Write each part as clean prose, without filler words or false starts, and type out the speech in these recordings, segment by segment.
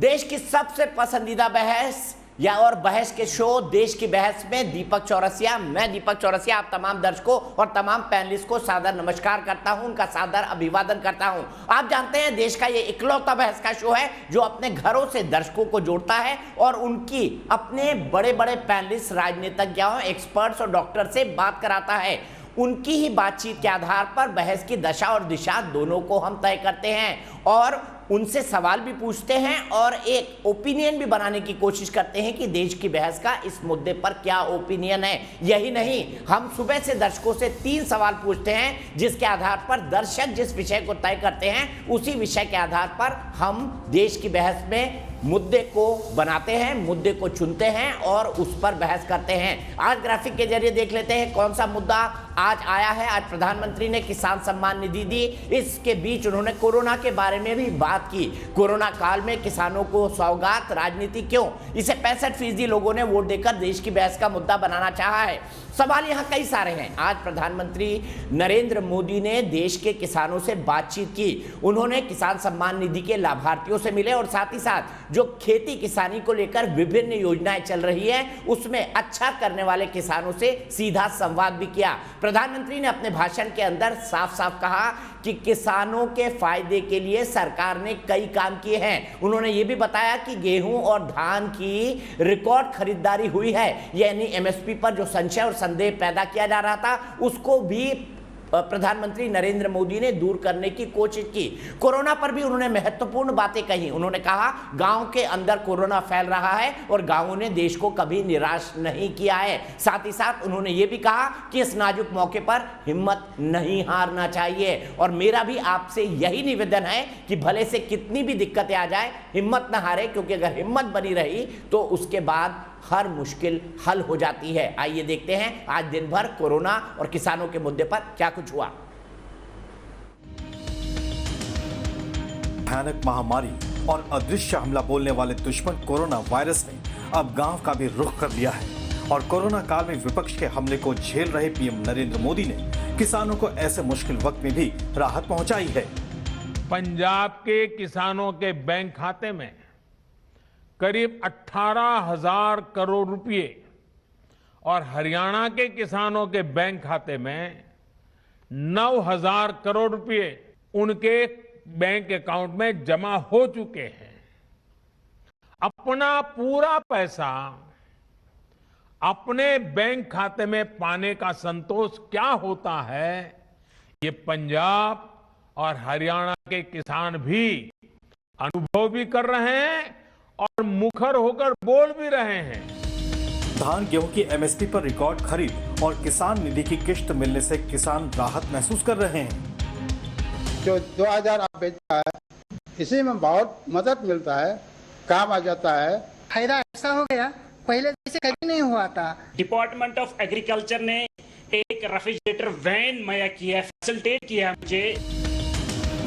देश की सबसे पसंदीदा बहस या और बहस के शो देश की बहस में दीपक चौरसिया। मैं दीपक चौरसिया आप तमाम दर्शकों और तमाम पैनलिस्ट को सादर नमस्कार करता हूं, उनका सादर अभिवादन करता हूं। आप जानते हैं देश का ये इकलौता बहस का शो है जो अपने घरों से दर्शकों को जोड़ता है और उनकी अपने बड़े बड़े पैनलिस्ट, राजनीतिज्ञों, एक्सपर्ट्स और डॉक्टर से बात कराता है। उनकी ही बातचीत के आधार पर बहस की दशा और दिशा दोनों को हम तय करते हैं और उनसे सवाल भी पूछते हैं और एक ओपिनियन भी बनाने की कोशिश करते हैं कि देश की बहस का इस मुद्दे पर क्या ओपिनियन है। यही नहीं, हम सुबह से दर्शकों से 3 सवाल पूछते हैं जिसके आधार पर दर्शक जिस विषय को तय करते हैं उसी विषय के आधार पर हम देश की बहस में मुद्दे को बनाते हैं, मुद्दे को चुनते हैं और उस पर बहस करते हैं। आज ग्राफिक के जरिए देख लेते हैं कौन सा मुद्दा आज आया है। आज प्रधानमंत्री ने किसान सम्मान निधि दी, इसके बीच उन्होंने कोरोना के बारे में भी बात की। कोरोना काल में किसानों को सौगात, राजनीति क्यों, इसे 65% लोगों ने वोट देकर देश की बहस का मुद्दा बनाना चाहा है। सवाल यहाँ कई सारे हैं। आज प्रधानमंत्री नरेंद्र मोदी ने देश के किसानों से बातचीत की, उन्होंने किसान सम्मान निधि के लाभार्थियों से मिले और साथ ही साथ जो खेती किसानी को लेकर विभिन्न योजनाएं चल रही है उसमें अच्छा करने वाले किसानों से सीधा संवाद भी किया। प्रधानमंत्री ने अपने भाषण के अंदर साफ साफ कहा कि किसानों के फायदे के लिए सरकार ने कई काम किए हैं। उन्होंने ये भी बताया कि गेहूं और धान की रिकॉर्ड खरीदारी हुई है, यानी एमएसपी पर जो संशय और संदेह पैदा किया जा रहा था उसको भी प्रधानमंत्री नरेंद्र मोदी ने दूर करने की कोशिश की। कोरोना पर भी उन्होंने महत्वपूर्ण बातें कही। उन्होंने कहा गांव के अंदर कोरोना फैल रहा है और गांवों ने देश को कभी निराश नहीं किया है। साथ ही साथ उन्होंने ये भी कहा कि इस नाजुक मौके पर हिम्मत नहीं हारना चाहिए और मेरा भी आपसे यही निवेदन है कि भले से कितनी भी दिक्कतें आ जाए हिम्मत ना हारे, क्योंकि अगर हिम्मत बनी रही तो उसके बाद हर मुश्किल हल हो जाती है। आइए देखते हैं आज दिन भर कोरोना और किसानों के मुद्दे पर क्या कुछ हुआ। भयानक महामारी और अदृश्य हमला बोलने वाले दुश्मन कोरोना वायरस ने अब गांव का भी रुख कर लिया है और कोरोना काल में विपक्ष के हमले को झेल रहे पीएम नरेंद्र मोदी ने किसानों को ऐसे मुश्किल वक्त में भी राहत पहुंचाई है। पंजाब के किसानों के बैंक खाते में करीब 18,000 करोड़ रुपए और हरियाणा के किसानों के बैंक खाते में 9,000 करोड़ रुपए उनके बैंक अकाउंट में जमा हो चुके हैं। अपना पूरा पैसा अपने बैंक खाते में पाने का संतोष क्या होता है, ये पंजाब और हरियाणा के किसान भी अनुभव भी कर रहे हैं और मुखर होकर बोल भी रहे हैं। धान गेहूं की एमएसपी पर रिकॉर्ड खरीद और किसान निधि की किश्त मिलने से किसान राहत महसूस कर रहे हैं। जो 2000 आप बेचता है इसी में बहुत मदद मिलता है, काम आ जाता है। फायदा ऐसा हो गया, पहले जैसे कभी नहीं हुआ था। डिपार्टमेंट ऑफ एग्रीकल्चर ने एक रेफ्रिजरेटर वैन मुहैया किया, फैसिलिटेट किया मुझे।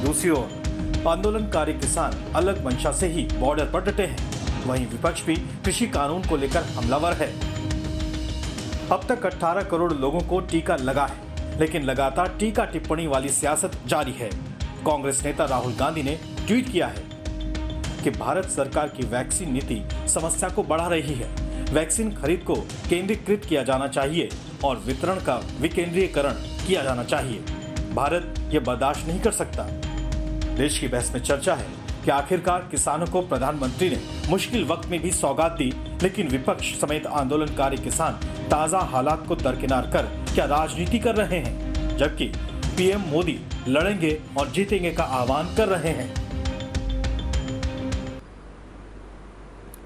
दूसरी ओर आंदोलनकारी किसान अलग मंशा से ही बॉर्डर पर डटे हैं। वहीं विपक्ष भी कृषि कानून को लेकर हमलावर है। अब तक 18 करोड़ लोगों को टीका लगा है, लेकिन लगातार टीका टिप्पणी वाली सियासत जारी है। कांग्रेस नेता राहुल गांधी ने ट्वीट किया है कि भारत सरकार की वैक्सीन नीति समस्या को बढ़ा रही है। वैक्सीन खरीद को केंद्रीकृत किया जाना चाहिए और वितरण का विकेंद्रीकरण किया जाना चाहिए। भारत ये बर्दाश्त नहीं कर सकता। देश की बहस में चर्चा है कि आखिरकार किसानों को प्रधानमंत्री ने मुश्किल वक्त में भी सौगात दी, लेकिन विपक्ष समेत आंदोलनकारी किसान ताजा हालात को दरकिनार कर क्या राजनीति कर रहे हैं, जबकि पीएम मोदी लड़ेंगे और जीतेंगे का आह्वान कर रहे हैं।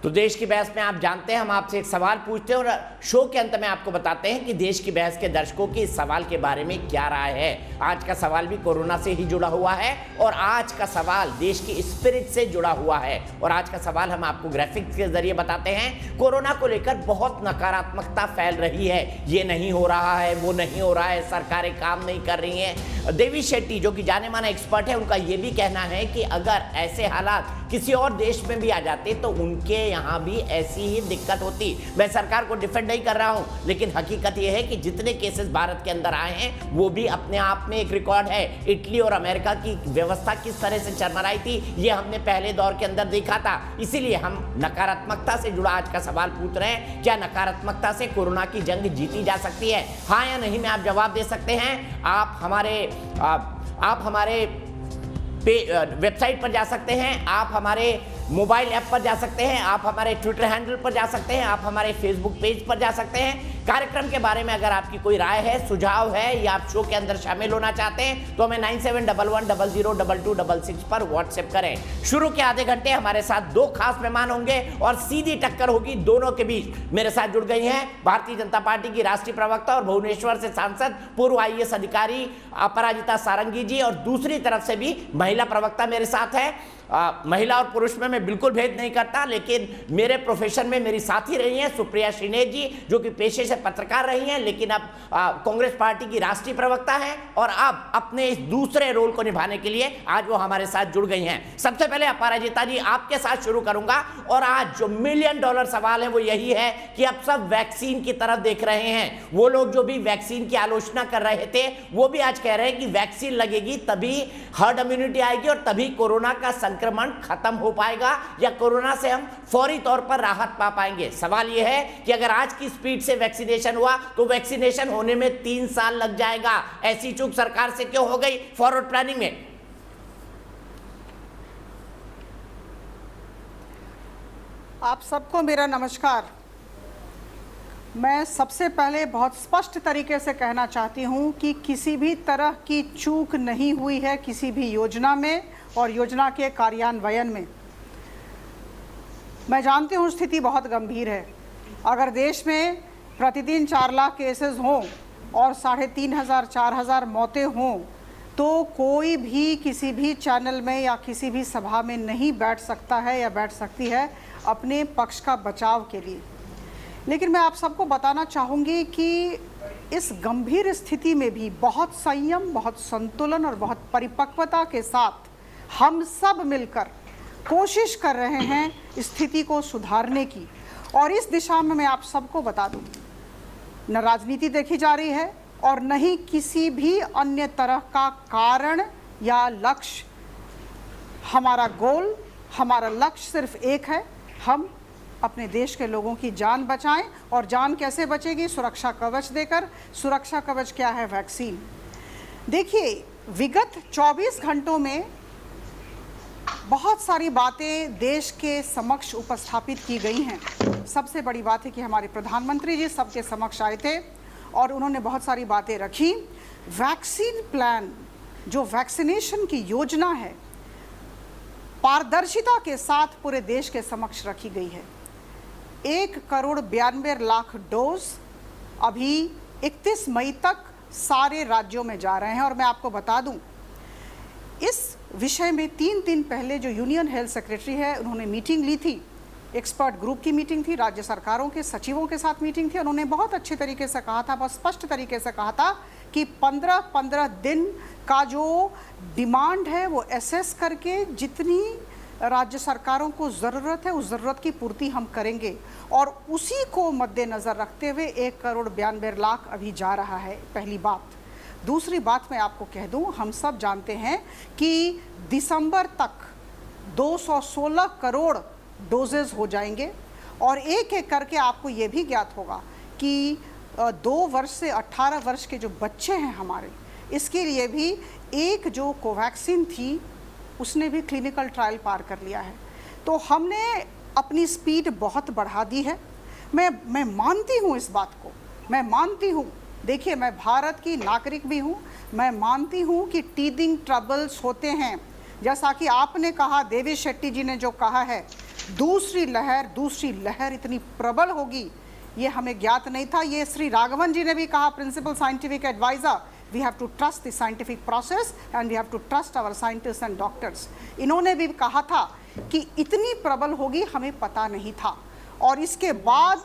तो देश की बहस में आप जानते हैं हम आपसे एक सवाल पूछते हैं और शो के अंत में आपको बताते हैं कि देश की बहस के दर्शकों की इस सवाल के बारे में क्या राय है। आज का सवाल भी कोरोना से ही जुड़ा हुआ है और आज का सवाल देश की स्पिरिट से जुड़ा हुआ है और आज का सवाल हम आपको ग्राफिक्स के जरिए बताते हैं। कोरोना को लेकर बहुत नकारात्मकता फैल रही है, ये नहीं हो रहा है, वो नहीं हो रहा है, सरकारें काम नहीं कर रही हैं, देवी शेट्टी जो कि जाने माने एक्सपर्ट है, उनका यह भी कहना है कि अगर ऐसे हालात किसी और देश में भी आ जाते तो उनके यहाँ भी ऐसी ही दिक्कत होती। मैं सरकार को डिफेंड नहीं कर रहा हूँ, लेकिन हकीकत यह है कि जितने केसेस भारत के अंदर आए हैं वो भी अपने आप में एक रिकॉर्ड है। इटली और अमेरिका की व्यवस्था किस तरह से चरमराई थी ये हमने पहले दौर के अंदर देखा था। इसीलिए हम नकारात्मकता से जुड़ा आज का सवाल पूछ रहे हैं, क्या नकारात्मकता से कोरोना की जंग जीती जा सकती है, हाँ या नहीं में आप जवाब दे सकते हैं। आप हमारे वेबसाइट पर जा सकते हैं, आप हमारे मोबाइल ऐप पर जा सकते हैं, आप हमारे ट्विटर हैंडल पर जा सकते हैं, आप हमारे फेसबुक पेज पर जा सकते हैं। कार्यक्रम के बारे में अगर आपकी कोई राय है, सुझाव है या आप शो के अंदर शामिल होना चाहते हैं तो हमें 9711002266 पर व्हाट्सएप करें। शुरू के आधे घंटे हमारे साथ दो खास मेहमान होंगे और सीधी टक्कर होगी दोनों के बीच। मेरे साथ जुड़ गई हैं भारतीय जनता पार्टी की राष्ट्रीय प्रवक्ता और भुवनेश्वर से सांसद पूर्व IAS अधिकारी अपराजिता सारंगी जी, और दूसरी तरफ से भी महिला प्रवक्ता मेरे साथ है। महिला और पुरुष में मैं बिल्कुल भेद नहीं करता, लेकिन मेरे प्रोफेशन में मेरी साथी रही हैं सुप्रिया श्रीनेत जी, जो कि पेशे से पत्रकार रही हैं, लेकिन अब कांग्रेस पार्टी की राष्ट्रीय प्रवक्ता हैं और अब अपने इस दूसरे रोल को निभाने के लिए आज वो हमारे साथ जुड़ गई हैं। सबसे पहले अपराजिता जी आपके साथ शुरू करूंगा, और आज जो $1 मिलियन सवाल है वो यही है कि अब सब वैक्सीन की तरफ देख रहे हैं। वो लोग जो भी वैक्सीन की आलोचना कर रहे थे वो भी आज कह रहे हैं कि वैक्सीन लगेगी तभी हर्ड इम्यूनिटी आएगी और तभी कोरोना का संक्रमण खत्म हो पाएगा, या कोरोना से हम फौरी तौर पर राहत पा पाएंगे। सवाल यह है कि अगर आज की स्पीड से वैक्सीनेशन हुआ तो वैक्सीनेशन होने में 3 साल लग जाएगा। ऐसी चूक सरकार से क्यों हो गई फॉरवर्ड प्लानिंग में? आप सबको मेरा नमस्कार। मैं सबसे पहले बहुत स्पष्ट तरीके से कहना चाहती हूं कि किसी भी तरह की चूक नहीं हुई है किसी भी योजना में और योजना के कार्यान्वयन में। मैं जानती हूं स्थिति बहुत गंभीर है। अगर देश में प्रतिदिन 4 लाख केसेस हों और 3,500-4,000 मौतें हों तो कोई भी किसी भी चैनल में या किसी भी सभा में नहीं बैठ सकता है या बैठ सकती है अपने पक्ष का बचाव के लिए। लेकिन मैं आप सबको बताना चाहूँगी कि इस गंभीर स्थिति में भी बहुत संयम, बहुत संतुलन और बहुत परिपक्वता के साथ हम सब मिलकर कोशिश कर रहे हैं स्थिति को सुधारने की। और इस दिशा में मैं आप सबको बता दूं, न राजनीति देखी जा रही है और न ही किसी भी अन्य तरह का कारण या लक्ष्य। हमारा गोल, हमारा लक्ष्य सिर्फ एक है, हम अपने देश के लोगों की जान बचाएं। और जान कैसे बचेगी? सुरक्षा कवच देकर। सुरक्षा कवच क्या है? वैक्सीन। देखिए, विगत 24 घंटों में बहुत सारी बातें देश के समक्ष उपस्थापित की गई हैं। सबसे बड़ी बात है कि हमारे प्रधानमंत्री जी सबके समक्ष आए थे और उन्होंने बहुत सारी बातें रखी। वैक्सीन प्लान, जो वैक्सीनेशन की योजना है, पारदर्शिता के साथ पूरे देश के समक्ष रखी गई है। 1,92,00,000 डोज अभी 31 मई तक सारे राज्यों में जा रहे हैं। और मैं आपको बता दूं, इस विषय में 3 दिन पहले जो यूनियन हेल्थ सेक्रेटरी है उन्होंने मीटिंग ली थी। एक्सपर्ट ग्रुप की मीटिंग थी, राज्य सरकारों के सचिवों के साथ मीटिंग थी। उन्होंने बहुत अच्छे तरीके से कहा था, बहुत स्पष्ट तरीके से कहा था कि 15-15 दिन का जो डिमांड है वो एसेस करके जितनी राज्य सरकारों को ज़रूरत है उस ज़रूरत की पूर्ति हम करेंगे। और उसी को मद्देनज़र रखते हुए 1,92,00,000 अभी जा रहा है। पहली बात। दूसरी बात मैं आपको कह दूं, हम सब जानते हैं कि दिसंबर तक 216 करोड़ डोजेज हो जाएंगे। और एक एक करके आपको ये भी ज्ञात होगा कि 2 वर्ष से 18 वर्ष के जो बच्चे हैं हमारे, इसके लिए भी एक जो कोवैक्सीन थी उसने भी क्लिनिकल ट्रायल पार कर लिया है। तो हमने अपनी स्पीड बहुत बढ़ा दी है। मैं मानती हूँ इस बात को, मैं मानती हूँ। देखिए, मैं भारत की नागरिक भी हूँ। मैं मानती हूँ कि टीदिंग ट्रबल्स होते हैं। जैसा कि आपने कहा, देवी शेट्टी जी ने जो कहा है, दूसरी लहर इतनी प्रबल होगी ये हमें ज्ञात नहीं था। ये श्री राघवन जी ने भी कहा, principal scientific adviser, we have to trust the scientific process and we have to trust our scientist and doctors. इन्होंने भी कहा था कि इतनी प्रबल होगी हमें पता नहीं था। और इसके बाद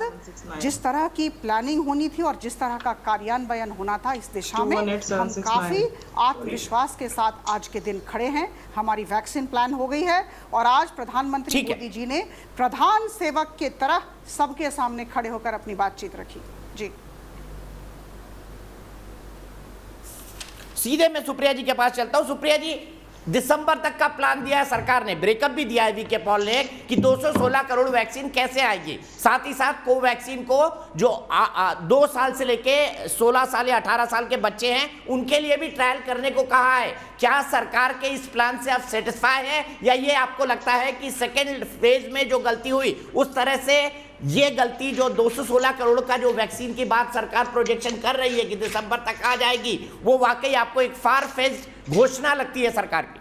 जिस तरह की प्लानिंग होनी थी और जिस तरह का कार्यान्वयन होना था, इस दिशा में हम काफ़ी आत्मविश्वास के साथ आज के दिन खड़े हैं। हमारी वैक्सीन प्लान हो गई है और आज प्रधानमंत्री मोदी जी ने प्रधान सेवक के तरह सबके सामने खड़े होकर अपनी बातचीत रखी। जी सीधे मैं सुप्रिया जी के पास चलता हूं। सुप्रिया जी, दिसंबर तक का प्लान दिया है सरकार ने, ब्रेकअप भी दिया है वीके पॉल ने कि 216 करोड़ वैक्सीन कैसे आएगी। साथ ही साथ कोवैक्सीन को जो 2 साल से लेके 16 साल या 18 साल के बच्चे हैं उनके लिए भी ट्रायल करने को कहा है। क्या सरकार के इस प्लान से आप सेटिस्फाई है या ये आपको लगता है कि सेकेंड फेज में जो गलती हुई उस तरह से ये गलती जो 216 करोड़ का जो वैक्सीन की बात सरकार प्रोजेक्शन कर रही है कि दिसंबर तक आ जाएगी, वो वाकई आपको एक फार फेज घोषणा लगती है सरकार की?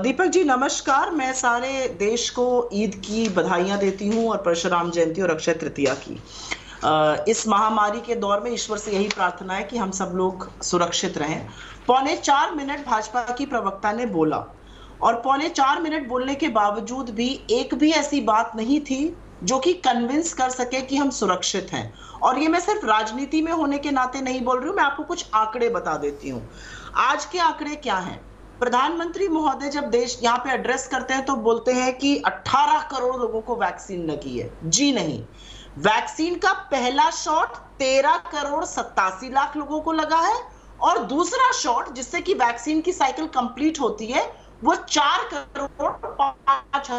दीपक जी नमस्कार। मैं सारे देश को ईद की बधाइयां देती हूं और परशुराम जयंती और अक्षय तृतीया की। इस महामारी के दौर में ईश्वर से यही प्रार्थना है कि हम सब लोग सुरक्षित रहें। 4.25 मिनट भाजपा की प्रवक्ता ने बोला और 4.25 मिनट बोलने के बावजूद भी एक भी ऐसी बात नहीं थी जो कि कन्विंस कर सके कि हम सुरक्षित हैं। और ये मैं सिर्फ राजनीति में होने के नाते नहीं बोल रही हूं, मैं आपको कुछ आंकड़े बता देती हूं। आज के आंकड़े क्या हैं? प्रधानमंत्री महोदय जब देश यहाँ पे एड्रेस करते हैं तो बोलते हैं कि 18 करोड़ लोगों को वैक्सीन लगी है। जी नहीं, वैक्सीन का पहला शॉट 13 करोड़ 87 लाख लोगों को लगा है और दूसरा शॉट जिससे कि वैक्सीन की साइकिल कंप्लीट होती है वो 4 करोड़ 5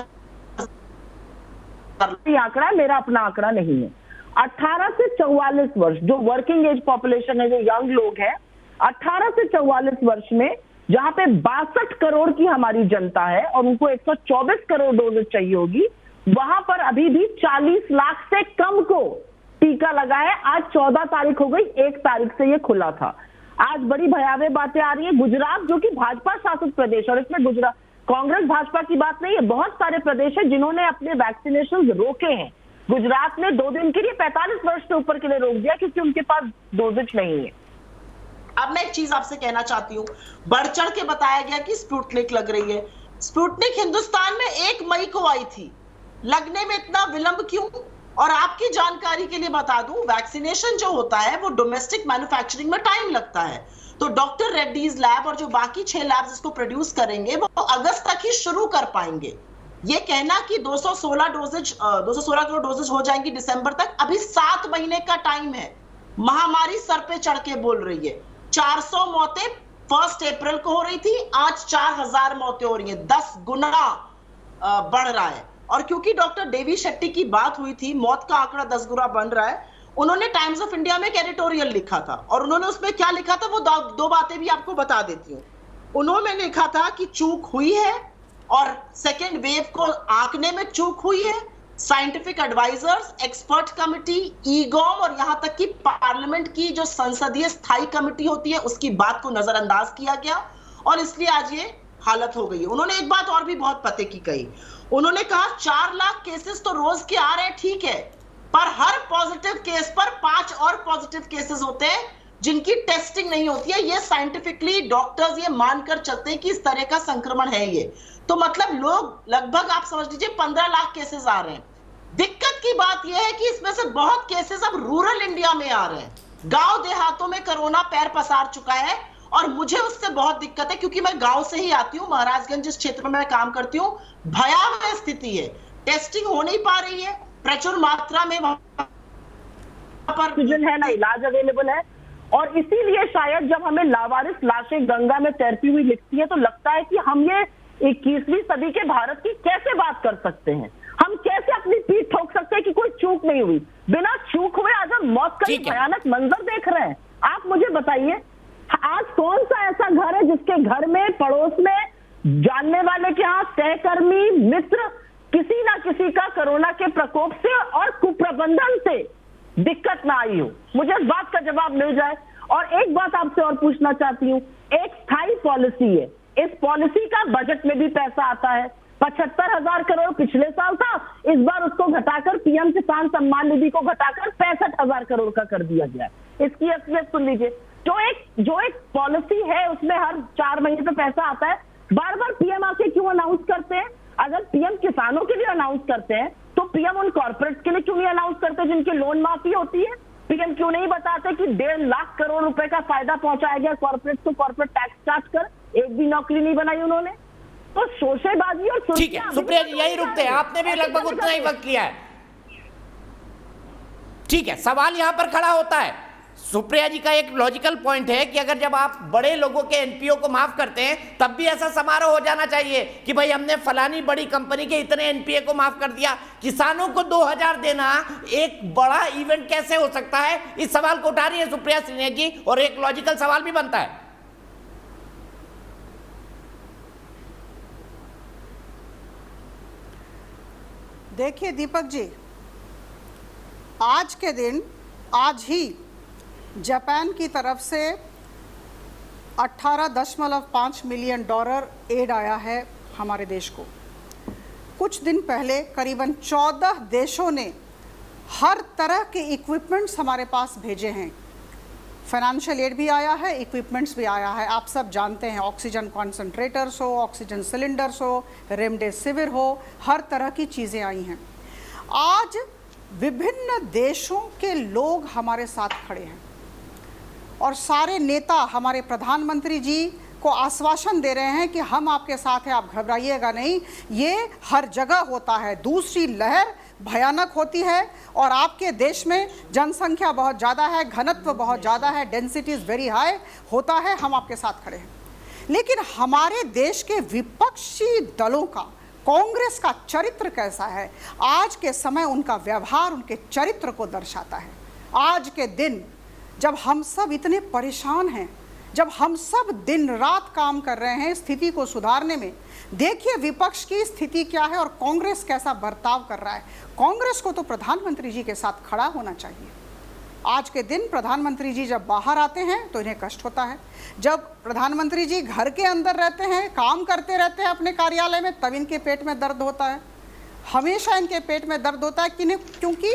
आंकड़ा मेरा अपना आंकड़ा नहीं है। 18 से 44 वर्ष जो वर्किंग एज पॉपुलेशन है, जो यंग लोग हैं, 18 से 44 वर्ष में जहां पे 62 करोड़ की हमारी जनता है और उनको 124 करोड़ डोजेज चाहिए होगी, वहां पर अभी भी 40 लाख से कम को टीका लगा है। आज 14 तारीख हो गई, 1 तारीख से ये खुला था। आज बड़ी भयावह बातें आ रही है। गुजरात जो कि भाजपा शासित प्रदेश, और इसमें गुजरात कांग्रेस भाजपा की बात नहीं है, बहुत सारे प्रदेश है जिन्होंने अपने वैक्सीनेशन रोके हैं। गुजरात ने 2 दिन के लिए 45 वर्ष से ऊपर के लिए रोक दिया क्योंकि उनके पास डोजेज नहीं है। अब मैं एक चीज आपसे कहना चाहती हूँ, बढ़ चढ़ के बताया गया कि स्पुतनिक लग रही है। स्पुतनिक हिंदुस्तान में 1 मई को आई थी, लगने में इतना विलंब क्यों? और आपकी जानकारी के लिए बता दूं, वैक्सीनेशन जो होता है वो डोमेस्टिक मैन्युफैक्चरिंग में टाइम लगता है। तो डॉक्टर रेड्डीज लैब और जो बाकी 6 लैब्स इसको प्रोड्यूस करेंगे वो अगस्त तक ही शुरू कर पाएंगे। ये कहना कि 216 करोड़ डोजेज हो जाएंगी दिसंबर तक, अभी 7 महीने का टाइम है। महामारी सर पे चढ़ के बोल रही है। 400 मौतें 1 अप्रैल को हो रही थी, आज 4000 मौतें हो रही है, 10 गुना बढ़ रहा है। और क्योंकि डॉक्टर देवी शेट्टी की बात हुई थी, मौत का आंकड़ा 10 गुना बन रहा है, उन्होंने टाइम्स ऑफ इंडिया में एक एडिटोरियल लिखा था और उन्होंने उसमें क्या लिखा था वो 2 बातें भी आपको बता देती हूँ। उन्होंने लिखा था कि चूक हुई है और सेकेंड वेव को आंकने में चूक हुई है। साइंटिफिक एडवाइजर्स, एक्सपर्ट कमिटी, ईगॉम और यहां तक कि पार्लियामेंट की जो संसदीय स्थायी कमिटी होती है उसकी बात को नजरअंदाज किया गया और इसलिए आज ये हालत हो गई है। उन्होंने एक बात और भी बहुत पते की कही, उन्होंने कहा 4 लाख केसेस तो रोज के आ रहे हैं, ठीक है, पर हर पॉजिटिव केस पर 5 और पॉजिटिव केसेस होते हैं जिनकी टेस्टिंग नहीं होती है। ये साइंटिफिकली डॉक्टर्स ये मानकर चलते हैं कि इस तरह का संक्रमण है ये। तो मतलब लोग लगभग आप समझ लीजिए 15 लाख केसेस आ रहे हैं। दिक्कत की बात यह है कि इसमें से बहुत केसेस अब रूरल इंडिया में आ रहे हैं, गांव देहातों में कोरोना पैर पसार चुका है और मुझे उससे बहुत दिक्कत है क्योंकि मैं गांव से ही आती हूं। महाराजगंज जिस क्षेत्र में मैं काम करती हूं, भयावह स्थिति है, टेस्टिंग हो नहीं पा रही है प्रचुर मात्रा में, ऑक्सीजन है ना, इलाज अवेलेबल है। और इसीलिए शायद जब हमें लावारिस लाशें गंगा में तैरती हुई लिखती है तो लगता है कि हम ये 21वीं सदी के भारत की कैसे बात कर सकते हैं, हम कैसे अपनी पीठ ठोक सकते हैं कि कोई चूक नहीं हुई। बिना चूक हुए आज हम मौत का भयानक मंजर देख रहे हैं। आप मुझे बताइए, आज कौन सा ऐसा घर है जिसके घर में पड़ोस में जानने वाले के यहाँ सहकर्मी मित्र किसी ना किसी का कोरोना के प्रकोप से और कुप्रबंधन से दिक्कत ना आई हो? मुझे इस बात का जवाब मिल जाए। और एक बात आपसे और पूछना चाहती हूँ, एक स्थायी पॉलिसी है, इस पॉलिसी का बजट में भी पैसा आता है। 75,000 करोड़ पिछले साल था, इस बार उसको घटाकर पीएम किसान सम्मान निधि को घटाकर 65,000 करोड़ का कर दिया गया है। इसकी असलियत सुन लीजिए, जो एक पॉलिसी है उसमें हर 4 महीने पे पैसा आता है। बार बार पीएम आके क्यों अनाउंस करते हैं? अगर पीएम किसानों के लिए अनाउंस करते हैं तो पीएम उन कॉर्पोरेट के लिए क्यों नहीं अनाउंस करते जिनकी लोन माफी होती है? पीएम क्यों नहीं बताते कि 1.5 लाख करोड़ रुपए का फायदा पहुंचाया गया कॉर्पोरेट को, कॉर्पोरेट टैक्स चार्ज कर, एक भी नौकरी नहीं बनाई उन्होंने? तो शोषेबाजी और ठीक है सुप्रिया जी, यही रुकते हैं, आपने भी लगभग उतना ही वक्त लिया है। ठीक है, सवाल यहां पर खड़ा होता है, सुप्रिया जी का एक लॉजिकल पॉइंट है कि अगर जब आप बड़े लोगों के एनपीओ को माफ करते हैं तब भी ऐसा समारोह हो जाना चाहिए कि भाई हमने फलानी बड़ी कंपनी के इतने एनपीए को माफ कर दिया। किसानों को 2000 देना एक बड़ा इवेंट कैसे हो सकता है? इस सवाल को उठा रही है सुप्रिया सिन्हा जी, और एक लॉजिकल सवाल भी बनता है। देखिए दीपक जी, आज के दिन, आज ही जापान की तरफ से $18.5 मिलियन एड आया है हमारे देश को। कुछ दिन पहले करीबन 14 देशों ने हर तरह के इक्विपमेंट्स हमारे पास भेजे हैं। फाइनेंशियल एड भी आया है, इक्विपमेंट्स भी आया है। आप सब जानते हैं, ऑक्सीजन कॉन्सेंट्रेटर्स हो, ऑक्सीजन सिलेंडर्स हो, रेमडेसिविर हो, हर तरह की चीज़ें आई हैं। आज विभिन्न देशों के लोग हमारे साथ खड़े हैं और सारे नेता हमारे प्रधानमंत्री जी को आश्वासन दे रहे हैं कि हम आपके साथ हैं, आप घबराइएगा नहीं। ये हर जगह होता है, दूसरी लहर भयानक होती है और आपके देश में जनसंख्या बहुत ज़्यादा है, घनत्व बहुत ज़्यादा है, डेंसिटी इज़ वेरी हाई, होता है, हम आपके साथ खड़े हैं। लेकिन हमारे देश के विपक्षी दलों का, कांग्रेस का चरित्र कैसा है? आज के समय उनका व्यवहार उनके चरित्र को दर्शाता है। आज के दिन जब हम सब इतने परेशान हैं, जब हम सब दिन रात काम कर रहे हैं स्थिति को सुधारने में, देखिए विपक्ष की स्थिति क्या है और कांग्रेस कैसा बर्ताव कर रहा है। कांग्रेस को तो प्रधानमंत्री जी के साथ खड़ा होना चाहिए। आज के दिन प्रधानमंत्री जी जब बाहर आते हैं तो इन्हें कष्ट होता है, जब प्रधानमंत्री जी घर के अंदर रहते हैं, काम करते रहते हैं अपने कार्यालय में, तब इनके पेट में दर्द होता है। हमेशा इनके पेट में दर्द होता है क्योंकि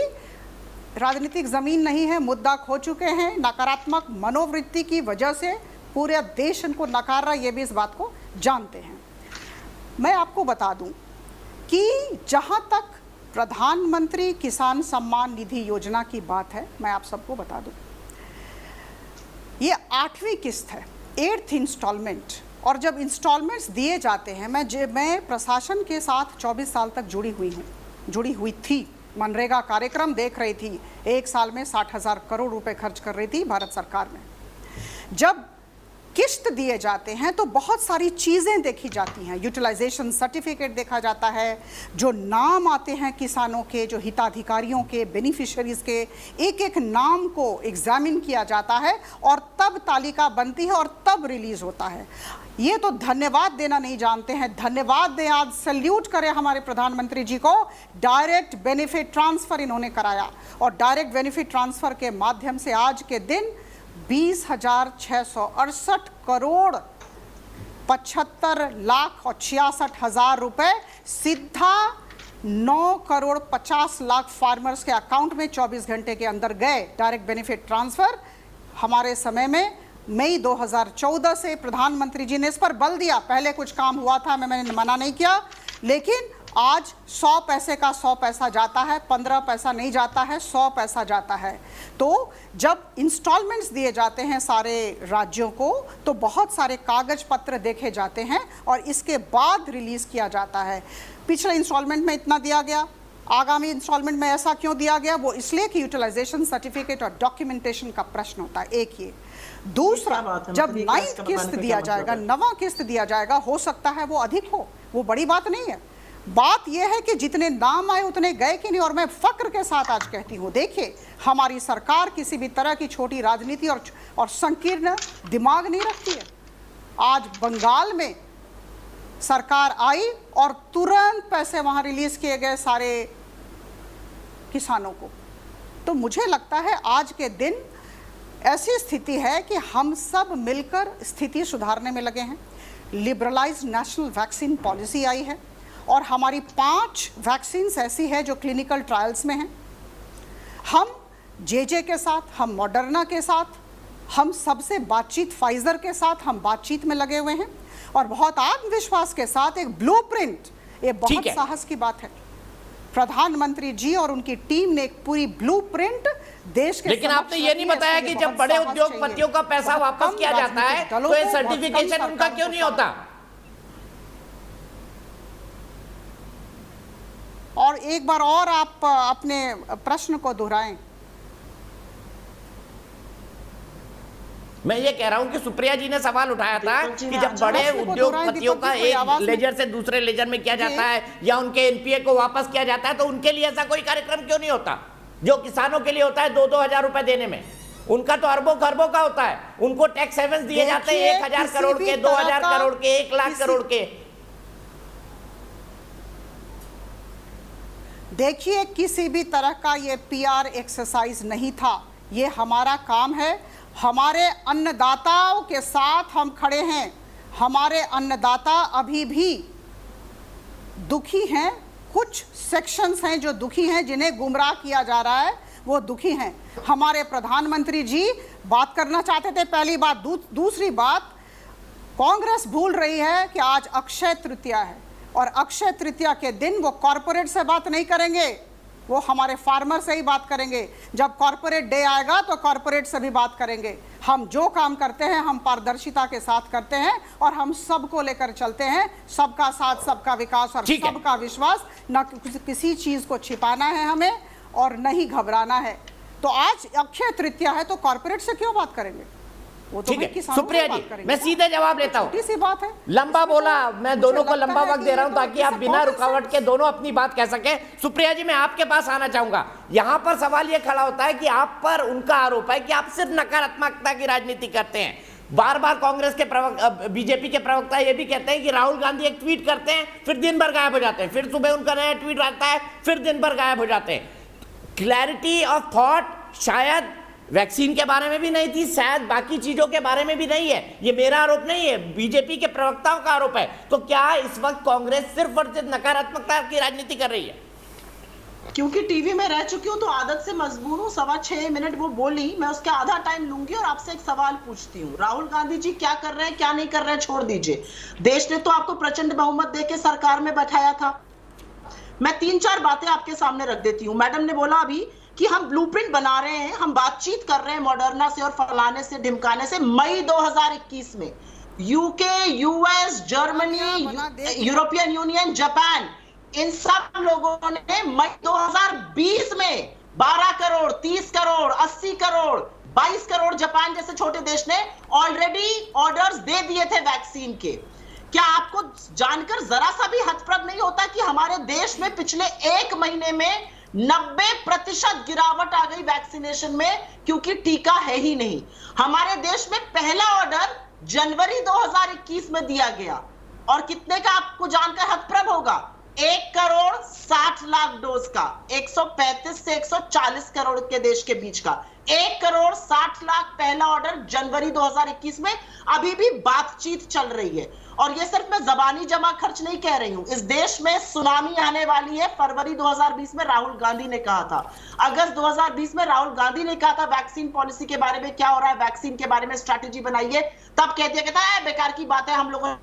राजनीतिक ज़मीन नहीं है, मुद्दा खो चुके हैं। नकारात्मक मनोवृत्ति की वजह से पूरे देश इनको नकार रहा है, ये भी इस बात को जानते हैं। मैं आपको बता दूं कि जहां तक प्रधानमंत्री किसान सम्मान निधि योजना की बात है, मैं आप सबको बता दूं, ये 8वीं किस्त है, 8th इंस्टॉलमेंट। और जब इंस्टॉलमेंट्स दिए जाते हैं, मैं प्रशासन के साथ 24 साल तक जुड़ी हुई थी। मनरेगा कार्यक्रम देख रही थी, एक साल में 60,000 करोड़ रुपए खर्च कर रही थी भारत सरकार में। जब किस्त दिए जाते हैं तो बहुत सारी चीज़ें देखी जाती हैं। यूटिलाइजेशन सर्टिफिकेट देखा जाता है, जो नाम आते हैं किसानों के, जो हिताधिकारियों के, बेनिफिशियरीज़ के, एक एक नाम को एग्जामिन किया जाता है और तब तालिका बनती है और तब रिलीज़ होता है। ये तो धन्यवाद देना नहीं जानते हैं। धन्यवाद दें, आज सैल्यूट करें हमारे प्रधानमंत्री जी को। डायरेक्ट बेनिफिट ट्रांसफ़र इन्होंने कराया और डायरेक्ट बेनिफिट ट्रांसफ़र के माध्यम से आज के दिन 20,668 करोड़ 75,66,000 रुपए सीधा 9,50,00,000 फार्मर्स के अकाउंट में 24 घंटे के अंदर गए। डायरेक्ट बेनिफिट ट्रांसफ़र हमारे समय में मई 2014 से प्रधानमंत्री जी ने इस पर बल दिया। पहले कुछ काम हुआ था, मैंने मना नहीं किया, लेकिन आज 100 पैसे का 100 पैसा जाता है, 15 पैसा नहीं जाता है, 100 पैसा जाता है। तो जब इंस्टॉलमेंट्स दिए जाते हैं सारे राज्यों को तो बहुत सारे कागज पत्र देखे जाते हैं और इसके बाद रिलीज़ किया जाता है। पिछले इंस्टॉलमेंट में इतना दिया गया, आगामी इंस्टॉलमेंट में ऐसा क्यों दिया गया? वो इसलिए कि यूटिलाइजेशन सर्टिफिकेट और डॉक्यूमेंटेशन का प्रश्न होता है, एक ये। दूसरा, जब 9th किस्त दिया जाएगा, 9वां किस्त दिया जाएगा, हो सकता है वो अधिक हो, वो बड़ी बात नहीं है। बात यह है कि जितने नाम आए उतने गए कि नहीं। और मैं फक्र के साथ आज कहती हूँ, देखिए हमारी सरकार किसी भी तरह की छोटी राजनीति और संकीर्ण दिमाग नहीं रखती है। आज बंगाल में सरकार आई और तुरंत पैसे वहाँ रिलीज़ किए गए सारे किसानों को। तो मुझे लगता है आज के दिन ऐसी स्थिति है कि हम सब मिलकर स्थिति सुधारने में लगे हैं। लिबरलाइज्ड नेशनल वैक्सीन पॉलिसी आई है और हमारी 5 वैक्सीन्स ऐसी है जो क्लिनिकल ट्रायल्स में हैं। हम जे के साथ, हम मॉडर्ना के साथ, हम सबसे बातचीत, फाइजर के साथ हम बातचीत में लगे हुए हैं और बहुत आत्मविश्वास के साथ एक ब्लूप्रिंट, ये बहुत साहस की बात है। प्रधानमंत्री जी और उनकी टीम ने एक पूरी ब्लूप्रिंट देश के, लेकिन आपने ये नहीं बताया कि जब बड़े उद्योगपतियों का पैसा वापस किया जाता है तो ये सर्टिफिकेशन उनका क्यों नहीं होता? और एक बार और आप अपने प्रश्न को दोहराएं। मैं ये कह रहा हूं कि सुप्रिया जी ने सवाल उठाया था कि जब बड़े उद्योगपतियों का एक लेजर से दूसरे लेजर में किया जाता है या उनके एनपीए को वापस किया जाता है तो उनके लिए ऐसा कोई कार्यक्रम क्यों नहीं होता जो किसानों के लिए होता है 2-2 हजार रुपए देने में? उनका तो अरबों खरबों का होता है। उनको टैक्स हेवंस दिए जाते हैं 1000 करोड़ के, 2000 करोड़ के, 1 लाख करोड़ के। देखिए, किसी भी तरह का ये पीआर एक्सरसाइज नहीं था। ये हमारा काम है। हमारे अन्नदाताओं के साथ हम खड़े हैं। हमारे अन्नदाता अभी भी दुखी हैं। कुछ सेक्शंस हैं जो दुखी हैं, जिन्हें गुमराह किया जा रहा है, वो दुखी हैं। हमारे प्रधानमंत्री जी बात करना चाहते थे, पहली बात। दूसरी बात, कांग्रेस भूल रही है कि आज अक्षय तृतीया है और अक्षय तृतीया के दिन वो कॉरपोरेट से बात नहीं करेंगे, वो हमारे फार्मर से ही बात करेंगे। जब कॉरपोरेट डे आएगा तो कॉरपोरेट से भी बात करेंगे। हम जो काम करते हैं हम पारदर्शिता के साथ करते हैं और हम सबको लेकर चलते हैं। सबका साथ, सबका विकास और सबका विश्वास। न किसी चीज को छिपाना है हमें और न ही घबराना है। तो आज अक्षय तृतीया है तो कॉरपोरेट से क्यों बात करेंगे? वो तो सुप्रिया जी, मैं सीधे जवाब लेता हूं। सी बात है, लंबा बोला, मैं दोनों को लंबा वक्त दे रहा हूं ताकि आप बिना रुकावट के दोनों अपनी बात कह सके। सुप्रिया जी, मैं आपके पास आना चाहूंगा। यहां पर सवाल यह खड़ा होता है कि आप पर उनका आरोप है कि आप सिर्फ नकारात्मकता की राजनीति करते हैं। बार बार कांग्रेस के बीजेपी के प्रवक्ता ये भी कहते हैं कि राहुल गांधी एक ट्वीट करते हैं फिर दिन भर गायब हो जाते हैं, फिर सुबह उनका नया ट्वीट आता है, फिर दिन भर गायब हो जाते हैं। क्लैरिटी ऑफ थॉट शायद वैक्सीन के बारे में भी नहीं थी, शायद बाकी चीजों के बारे में भी नहीं है। ये मेरा आरोप नहीं है, बीजेपी के प्रवक्ताओं का आरोप है। तो क्या इस वक्त कांग्रेस सिर्फ और सिर्फ नकारात्मकता की राजनीति कर रही है? क्योंकि टीवी में रह चुकी हूँ तो आदत से मजबूर हूँ। 6.25 मिनट वो बोली, मैं उसका आधा टाइम लूंगी और आपसे एक सवाल पूछती हूँ। राहुल गांधी जी क्या कर रहे हैं, क्या नहीं कर रहे हैं, छोड़ दीजिए। देश ने तो आपको प्रचंड बहुमत देके सरकार में बैठाया था। मैं 3-4 बातें आपके सामने रख देती हूँ। मैडम ने बोला अभी कि हम ब्लूप्रिंट बना रहे हैं, हम बातचीत कर रहे हैं मॉडर्ना से और फलाने से ढिमकाने से। मई 2021 में UK, US, Germany, European Union, Japan, इन सब लोगों ने मई 2020 में 12 करोड़, 30 करोड़, 80 करोड़, 22 करोड़ जापान जैसे छोटे देश ने ऑलरेडी ऑर्डर्स दे दिए थे वैक्सीन के। क्या आपको जानकर जरा सा भी हतप्रभ नहीं होता कि हमारे देश में पिछले 1 महीने में 90% गिरावट आ गई वैक्सीनेशन में, क्योंकि टीका है ही नहीं। हमारे देश में पहला ऑर्डर जनवरी 2021 में दिया गया और कितने का आपको जानकर हतप्रभ होगा? 1 करोड़ 60 लाख डोज का, 135 से 140 करोड़ के देश के बीच का 1 करोड़ 60 लाख पहला ऑर्डर जनवरी 2021 में। अभी भी बातचीत चल रही है और ये सिर्फ मैं जबानी जमा खर्च नहीं कह रही हूं। इस देश में सुनामी आने वाली है। फरवरी 2020 में राहुल गांधी ने कहा था, अगस्त 2020 में राहुल गांधी ने कहा था वैक्सीन पॉलिसी के बारे में क्या हो रहा है, वैक्सीन के बारे में स्ट्रैटेजी बनाइए। तब कहता है बेकार की बात है, हम लोगों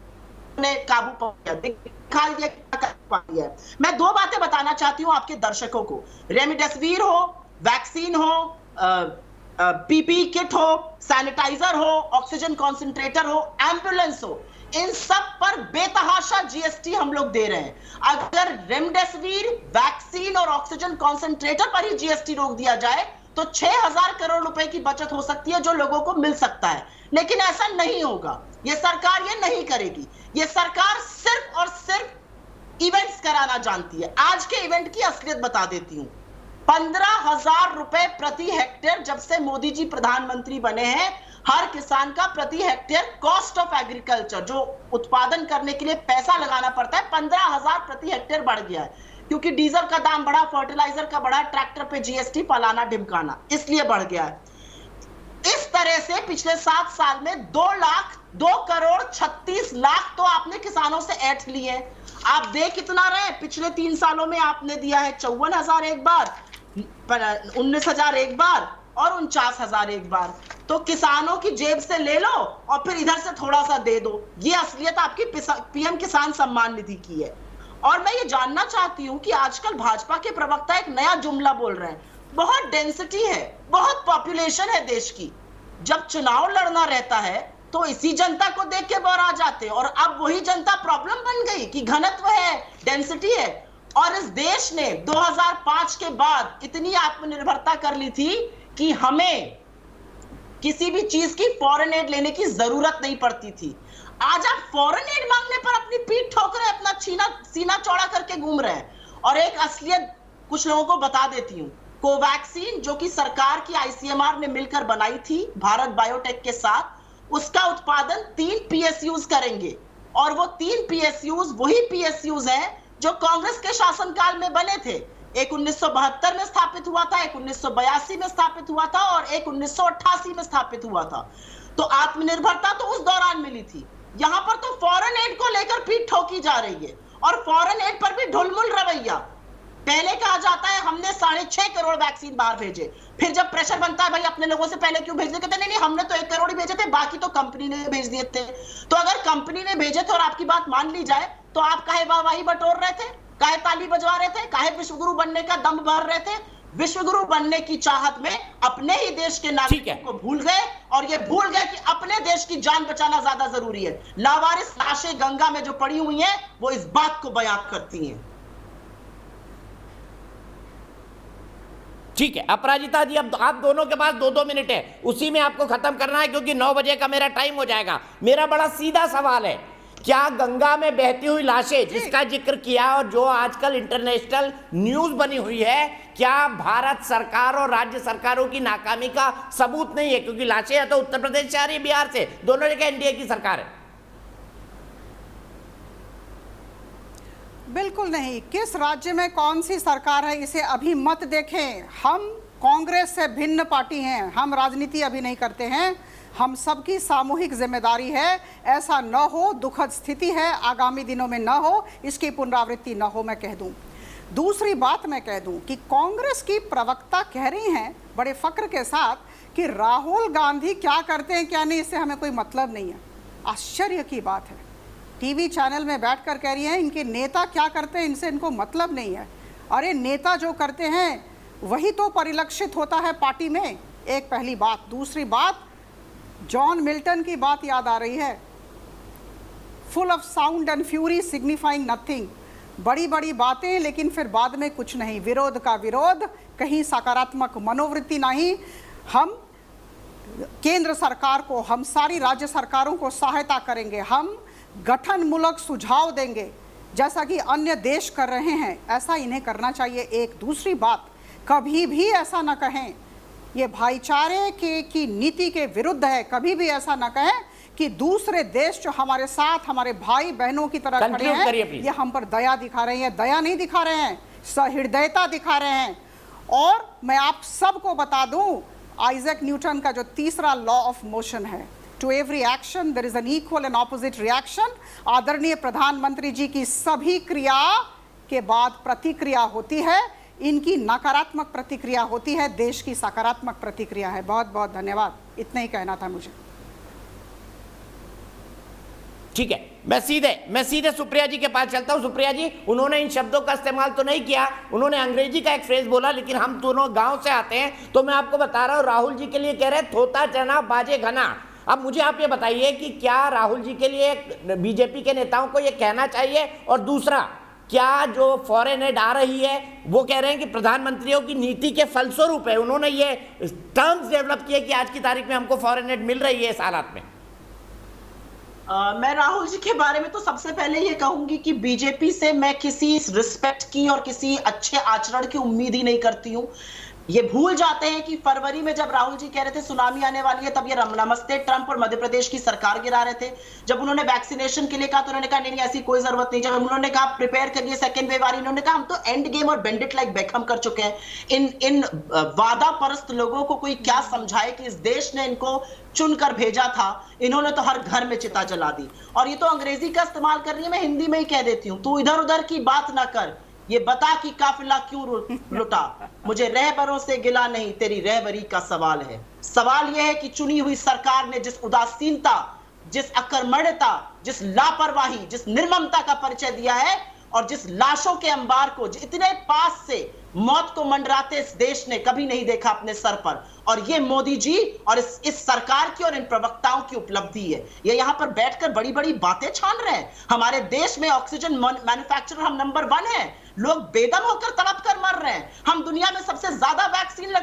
ने काबू पा लिया। मैं 2 बातें बताना चाहती हूं आपके दर्शकों को। रेमडेसिविर हो, वैक्सीन हो, पीपीई किट हो, सैनिटाइजर हो, ऑक्सीजन कॉन्सेंट्रेटर हो, एम्बुलेंस हो, इन सब पर बेतहाशा जीएसटी हम लोग दे रहे हैं। अगर रेमडेसिविर, वैक्सीन और ऑक्सीजन कॉन्सेंट्रेटर पर ही जीएसटी रोक दिया जाए तो 6000 करोड़ रुपए की बचत हो सकती है, जो लोगों को मिल सकता है। लेकिन ऐसा नहीं होगा, ये सरकार ये नहीं करेगी। ये सरकार सिर्फ और सिर्फ इवेंट्स कराना जानती है। आज के इवेंट की असलियत बता देती हूं। 15,000 रुपए प्रति हेक्टेयर जब से मोदी जी प्रधानमंत्री बने हैं, हर किसान का प्रति हेक्टेयर कॉस्ट ऑफ एग्रीकल्चर, जो उत्पादन करने के लिए पैसा लगाना पड़ता है, 15,000 प्रति हेक्टेयर बढ़ गया है। क्योंकि डीजल का दाम बढ़ा, फर्टिलाइजर का बढ़ा, ट्रैक्टर पे जीएसटी, फलाना ढिमकाना, इसलिए बढ़ गया है। इस तरह से पिछले 7 साल में 2 करोड़ 36 लाख तो आपने किसानों से ऐठ लिए। आप दे कितना रहे? पिछले 3 सालों में आपने दिया है 54,000 एक बार, 19,000 एक बार और 49,000 एक बार। तो किसानों की जेब से ले लो और फिर इधर से थोड़ा सा दे दो। ये असलियत आपकी पीएम किसान सम्मान निधि की है। और मैं ये जानना चाहती हूं कि आजकल भाजपा के प्रवक्ता एक नया जुमला बोल रहे हैं, बहुत डेंसिटी है, बहुत पॉपुलेशन है देश की, जब चुनाव लड़ना रहता है तो इसी जनता को देख के बोर आ जाते हैं, और अब वही जनता प्रॉब्लम बन गई कि घनत्व है, डेंसिटी है। और इस देश ने 2005 के बाद इतनी आत्मनिर्भरता कर ली थी कि हमें किसी भी चीज की फॉरेन एड लेने की जरूरत नहीं पड़ती थी। आज आप फॉरेन एड मांगने पर अपनी पीठ ठोक रहे हैं, अपना सीना चौड़ा करके घूम रहे हैं। और एक असलियत कुछ लोगों को बता देती हूं, कोवैक्सीन जो कि सरकार की आईसीएमआर ने मिलकर बनाई थी भारत बायोटेक के साथ, उसका उत्पादन 3 पीएसयूज करेंगे, और वो 3 पीएसयूज वही पीएसयूज हैं जो कांग्रेस के शासनकाल में बने थे। एक 1972 में स्थापित हुआ था, एक 1982 में स्थापित हुआ था, और एक 1988 में स्थापित हुआ था। तो आत्मनिर्भरता तो उस दौरान मिली थी। यहां पर तो फॉरेन एड को लेकर पीठ ठोकी जा रही है, और फॉरेन एड पर भी ढुलमुल रवैया। पहले कहा जाता है हमने 6.5 करोड़ वैक्सीन बाहर भेजे, फिर जब प्रेशर बनता है भाई अपने लोगों से पहले क्यों भेजने, कहते नहीं हमने तो 1 करोड़ ही भेजे थे, बाकी तो कंपनी ने भेज दिए थे। तो अगर कंपनी ने भेजे थे और आपकी बात मान ली जाए, तो आप काहे वाहवाही बटोर रहे थे, काहे ताली बजवा रहे थे, काहे विश्वगुरु बनने का दम भर रहे थे? विश्वगुरु बनने की चाहत में अपने ही देश के नागरिकों को भूल गए, और ये भूल गए कि अपने देश की जान बचाना ज्यादा जरूरी है। लावारिस लाशें गंगा में जो पड़ी हुई हैं, वो इस बात को बयां करती हैं। ठीक है अपराजिता जी, अब आप दोनों के पास 2-2 मिनट है, उसी में आपको खत्म करना है क्योंकि 9 बजे का मेरा टाइम हो जाएगा। मेरा बड़ा सीधा सवाल है, क्या गंगा में बहती हुई लाशें जिसका जिक्र किया और जो आजकल इंटरनेशनल न्यूज बनी हुई है, क्या भारत सरकार और राज्य सरकारों की नाकामी का सबूत नहीं है? क्योंकि लाशें या तो उत्तर प्रदेश से आ रही है, बिहार से, दोनों जगह एनडीए की सरकार है। बिल्कुल नहीं। किस राज्य में कौन सी सरकार है इसे अभी मत देखें। हम कांग्रेस से भिन्न पार्टी हैं, हम राजनीति अभी नहीं करते हैं, हम सबकी सामूहिक जिम्मेदारी है ऐसा न हो, दुखद स्थिति है, आगामी दिनों में न हो, इसकी पुनरावृत्ति न हो, मैं कह दूं। दूसरी बात मैं कह दूं कि कांग्रेस की प्रवक्ता कह रही हैं बड़े फक्र के साथ कि राहुल गांधी क्या करते हैं क्या नहीं इससे हमें कोई मतलब नहीं है। आश्चर्य की बात है, टीवी चैनल में बैठकर कह रही हैं इनके नेता क्या करते हैं इनसे इनको मतलब नहीं है। अरे नेता जो करते हैं वही तो परिलक्षित होता है पार्टी में, एक पहली बात। दूसरी बात, जॉन मिल्टन की बात याद आ रही है, full of sound and fury signifying nothing. बड़ी बड़ी बातें लेकिन फिर बाद में कुछ नहीं, विरोध का विरोध, कहीं सकारात्मक मनोवृत्ति नहीं। हम केंद्र सरकार को, हम सारी राज्य सरकारों को सहायता करेंगे, हम गठनमूलक सुझाव देंगे जैसा कि अन्य देश कर रहे हैं, ऐसा इन्हें करना चाहिए। एक दूसरी बात, कभी भी ऐसा न कहें ये भाईचारे की नीति के विरुद्ध है, कभी भी ऐसा न कहें कि दूसरे देश जो हमारे साथ हमारे भाई बहनों की तरह खड़े हैं ये हम पर दया दिखा रहे हैं। दया नहीं दिखा रहे हैं, सहृदयता दिखा रहे हैं। और मैं आप सबको बता दूं, आइजैक न्यूटन का जो तीसरा लॉ ऑफ मोशन है, to every action there is an equal and opposite reaction. आदरणीय प्रधानमंत्री जी की सभी क्रिया के बाद प्रतिक्रिया होती है, इनकी नकारात्मक प्रतिक्रिया होती है, देश की सकारात्मक प्रतिक्रिया है। बहुत बहुत धन्यवाद, इतना ही कहना था मुझे। ठीक है, मैं सीधे सुप्रिया जी के पास चलता हूं। सुप्रिया जी, उन्होंने इन शब्दों का इस्तेमाल तो नहीं किया, उन्होंने अंग्रेजी का एक फ्रेज बोला, लेकिन हम दोनों गांव से आते हैं तो मैं आपको बता रहा हूं, राहुल जी के लिए कह रहे थोता चना बाजे घना। अब मुझे आप ये बताइए कि क्या राहुल जी के लिए बीजेपी के नेताओं को ये कहना चाहिए? और दूसरा, क्या जो फॉरेन एड आ रही है वो कह रहे हैं कि प्रधानमंत्रियों की नीति के फलस्वरूप है, उन्होंने ये टर्म्स डेवलप किए कि आज की तारीख में हमको फॉरेन एड मिल रही है इस हालात में? मैं राहुल जी के बारे में तो सबसे पहले ये कहूंगी कि बीजेपी से मैं किसी रिस्पेक्ट की और किसी अच्छे आचरण की उम्मीद ही नहीं करती हूं। ये भूल जाते हैं कि फरवरी में जब राहुल जी कह रहे थे सुनामी आने वाली है, तब ये नमस्ते ट्रंप और मध्य प्रदेश की सरकार गिरा रहे थे। जब उन्होंने वैक्सीनेशन के लिए कहा तो उन्होंने कहा नहीं ऐसी कोई जरूरत नहीं। जब उन्होंने कहा प्रिपेयर करिए सेकेंड वेव आ रही, उन्होंने कहा हम तो एंड गेम और बेंडिट लाइक बेकहम कर चुके हैं। इन वादा परस्त लोगों को कोई क्या समझाए कि इस देश ने इनको चुनकर भेजा था, इन्होंने तो हर घर में चिता जला दी। और ये तो अंग्रेजी का इस्तेमाल कर रही है, मैं हिंदी में ही कह देती हूँ, तू इधर उधर की बात ना कर, ये बता कि काफिला क्यों लुटा, मुझे रहबरों से गिला नहीं, तेरी रहबरी का सवाल है। सवाल यह है कि चुनी हुई सरकार ने जिस उदासीनता, जिस अकर्मण्यता, जिस लापरवाही, जिस निर्ममता का परिचय दिया है, और जिस लाशों के अंबार को इतने पास से मौत को मंडराते इस देश ने कभी नहीं देखा अपने सर पर। और ये मोदी जी और इस सरकार की और इन प्रवक्ताओं की उपलब्धि है। ये यहां पर बैठकर बड़ी बड़ी बातें छान रहे हैं। हमारे देश में ऑक्सीजन मैन्युफैक्चरर हम नंबर 1 है, लोग बेदम होकर तड़प कर मर रहे हैं। हम दुनिया में सबसे ज्यादा वैक्सीन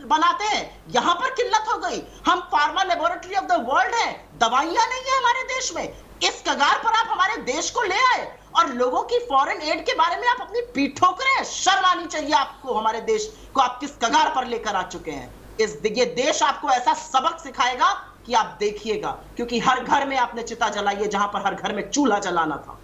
बनाते हैं, यहां पर किल्लत हो गई। हम pharma laboratory of the world है, दवाइयां नहीं है हमारे देश में। इस कगार पर आप हमारे देश को ले आए और लोगों की फॉरेन एड के बारे में आप अपनी पीठ ठोक रहे हैं। शर्म आनी चाहिए आपको। हमारे देश को आप किस कगार पर लेकर आ चुके हैं। ये देश आपको ऐसा सबक सिखाएगा कि आप देखिएगा, क्योंकि हर घर में आपने चिता जलाई है जहां पर हर घर में चूल्हा जलाना था।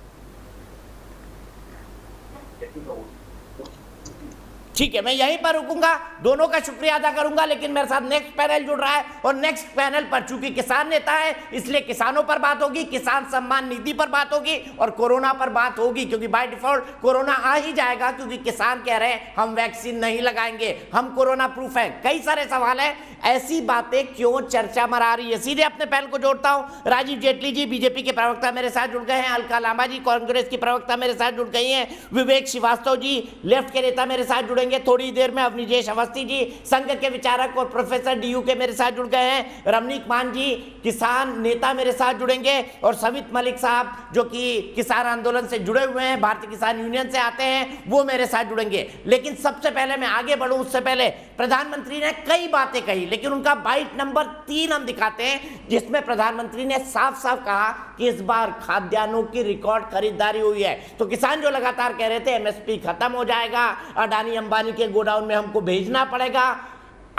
ठीक है, मैं यहीं पर रुकूंगा, दोनों का शुक्रिया अदा करूंगा, लेकिन मेरे साथ नेक्स्ट पैनल जुड़ रहा है और नेक्स्ट पैनल पर चूंकि किसान नेता है इसलिए किसानों पर बात होगी, किसान सम्मान निधि पर बात होगी और कोरोना पर बात होगी, क्योंकि बाय डिफॉल्ट कोरोना आ ही जाएगा, क्योंकि किसान कह रहे हैं हम वैक्सीन नहीं लगाएंगे, हम कोरोना प्रूफ है। कई सारे सवाल है, ऐसी बातें क्यों चर्चा में आ रही है। सीधे अपने पैनल को जोड़ता हूं। राजीव जेटली जी बीजेपी के प्रवक्ता मेरे साथ जुड़ गए हैं, अलका लांबा जी कांग्रेस की प्रवक्ता मेरे साथ जुड़ गई हैं, विवेक श्रीवास्तव जी लेफ्ट के नेता मेरे साथ जुड़ेंगे थोड़ी देर में, अवनीजेश अवस्थी जी संघ के विचारक और प्रोफेसर डीयू के मेरे साथ जुड़ गए हैं, रमनीक मान जी किसान नेता मेरे साथ जुड़ेंगे और सवित मलिक साहब जो कि किसान आंदोलन से जुड़े हुए हैं, भारतीय किसान यूनियन से आते हैं, वो मेरे साथ जुड़ेंगे। लेकिन सबसे पहले मैं आगे बढ़ूं उससे पहले प्रधानमंत्री ने कई बातें कही, लेकिन उनका बाइट नंबर 3 हम दिखाते हैं, जिसमें प्रधानमंत्री ने साफ साफ कहा कि इस बार खाद्यान्नों की रिकॉर्ड खरीदारी हुई है। तो किसान जो लगातार कह रहे थे एमएसपी खत्म हो जाएगा, अडानी अंबानी के गोडाउन में हमको भेजना पड़ेगा,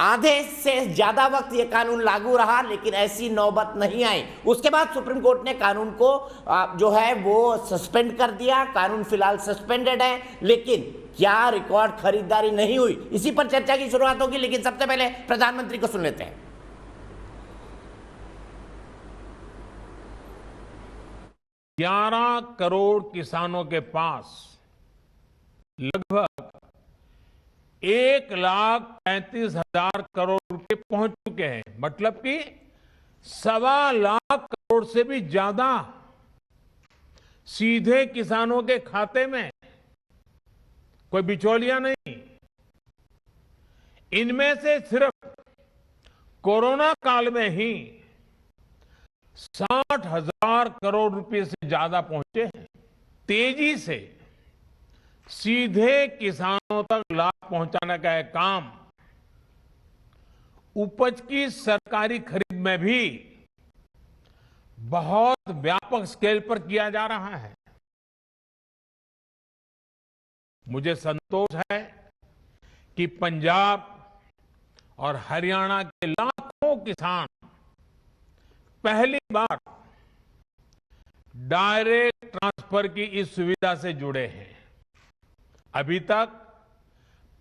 आधे से ज्यादा वक्त ये कानून लागू रहा, लेकिन ऐसी नौबत नहीं आई। उसके बाद सुप्रीम कोर्ट ने कानून को जो है वो सस्पेंड कर दिया, कानून फिलहाल सस्पेंडेड है, लेकिन क्या रिकॉर्ड खरीदारी नहीं हुई, इसी पर चर्चा की शुरुआत होगी। लेकिन सबसे पहले प्रधानमंत्री को सुन लेते हैं। 11 करोड़ किसानों के पास लगभग 1,35,000 करोड़ रुपए पहुंच चुके हैं, मतलब कि 1.25 लाख करोड़ से भी ज्यादा सीधे किसानों के खाते में, कोई बिचौलिया नहीं। इनमें से सिर्फ कोरोना काल में ही 60,000 करोड़ रुपए से ज्यादा पहुंचे हैं। तेजी से सीधे किसानों तक लाभ पहुंचाने का यह काम उपज की सरकारी खरीद में भी बहुत व्यापक स्केल पर किया जा रहा है। मुझे संतोष है कि पंजाब और हरियाणा के लाखों किसान पहली बार डायरेक्ट ट्रांसफर की इस सुविधा से जुड़े हैं। अभी तक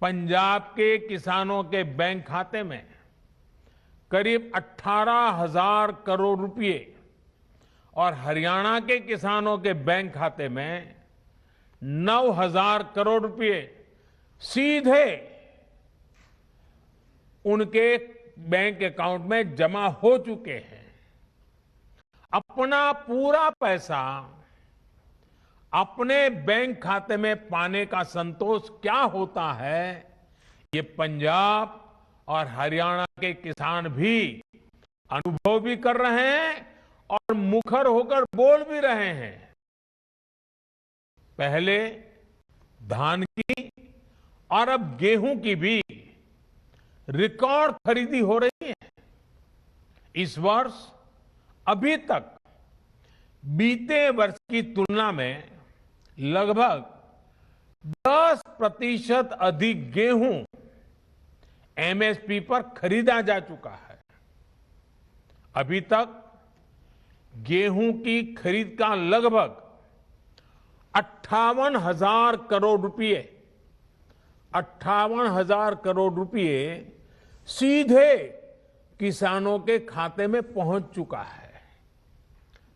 पंजाब के किसानों के बैंक खाते में करीब 18,000 करोड़ रुपए और हरियाणा के किसानों के बैंक खाते में 9,000 करोड़ रुपए सीधे उनके बैंक अकाउंट में जमा हो चुके हैं। अपना पूरा पैसा अपने बैंक खाते में पाने का संतोष क्या होता है, ये पंजाब और हरियाणा के किसान भी अनुभव भी कर रहे हैं और मुखर होकर बोल भी रहे हैं। पहले धान की और अब गेहूं की भी रिकॉर्ड खरीदी हो रही है। इस वर्ष अभी तक बीते वर्ष की तुलना में लगभग 10% अधिक गेहूं एमएसपी पर खरीदा जा चुका है। अभी तक गेहूं की खरीद का लगभग 58,000 करोड़ रुपए 58,000 करोड़ रुपए सीधे किसानों के खाते में पहुंच चुका है।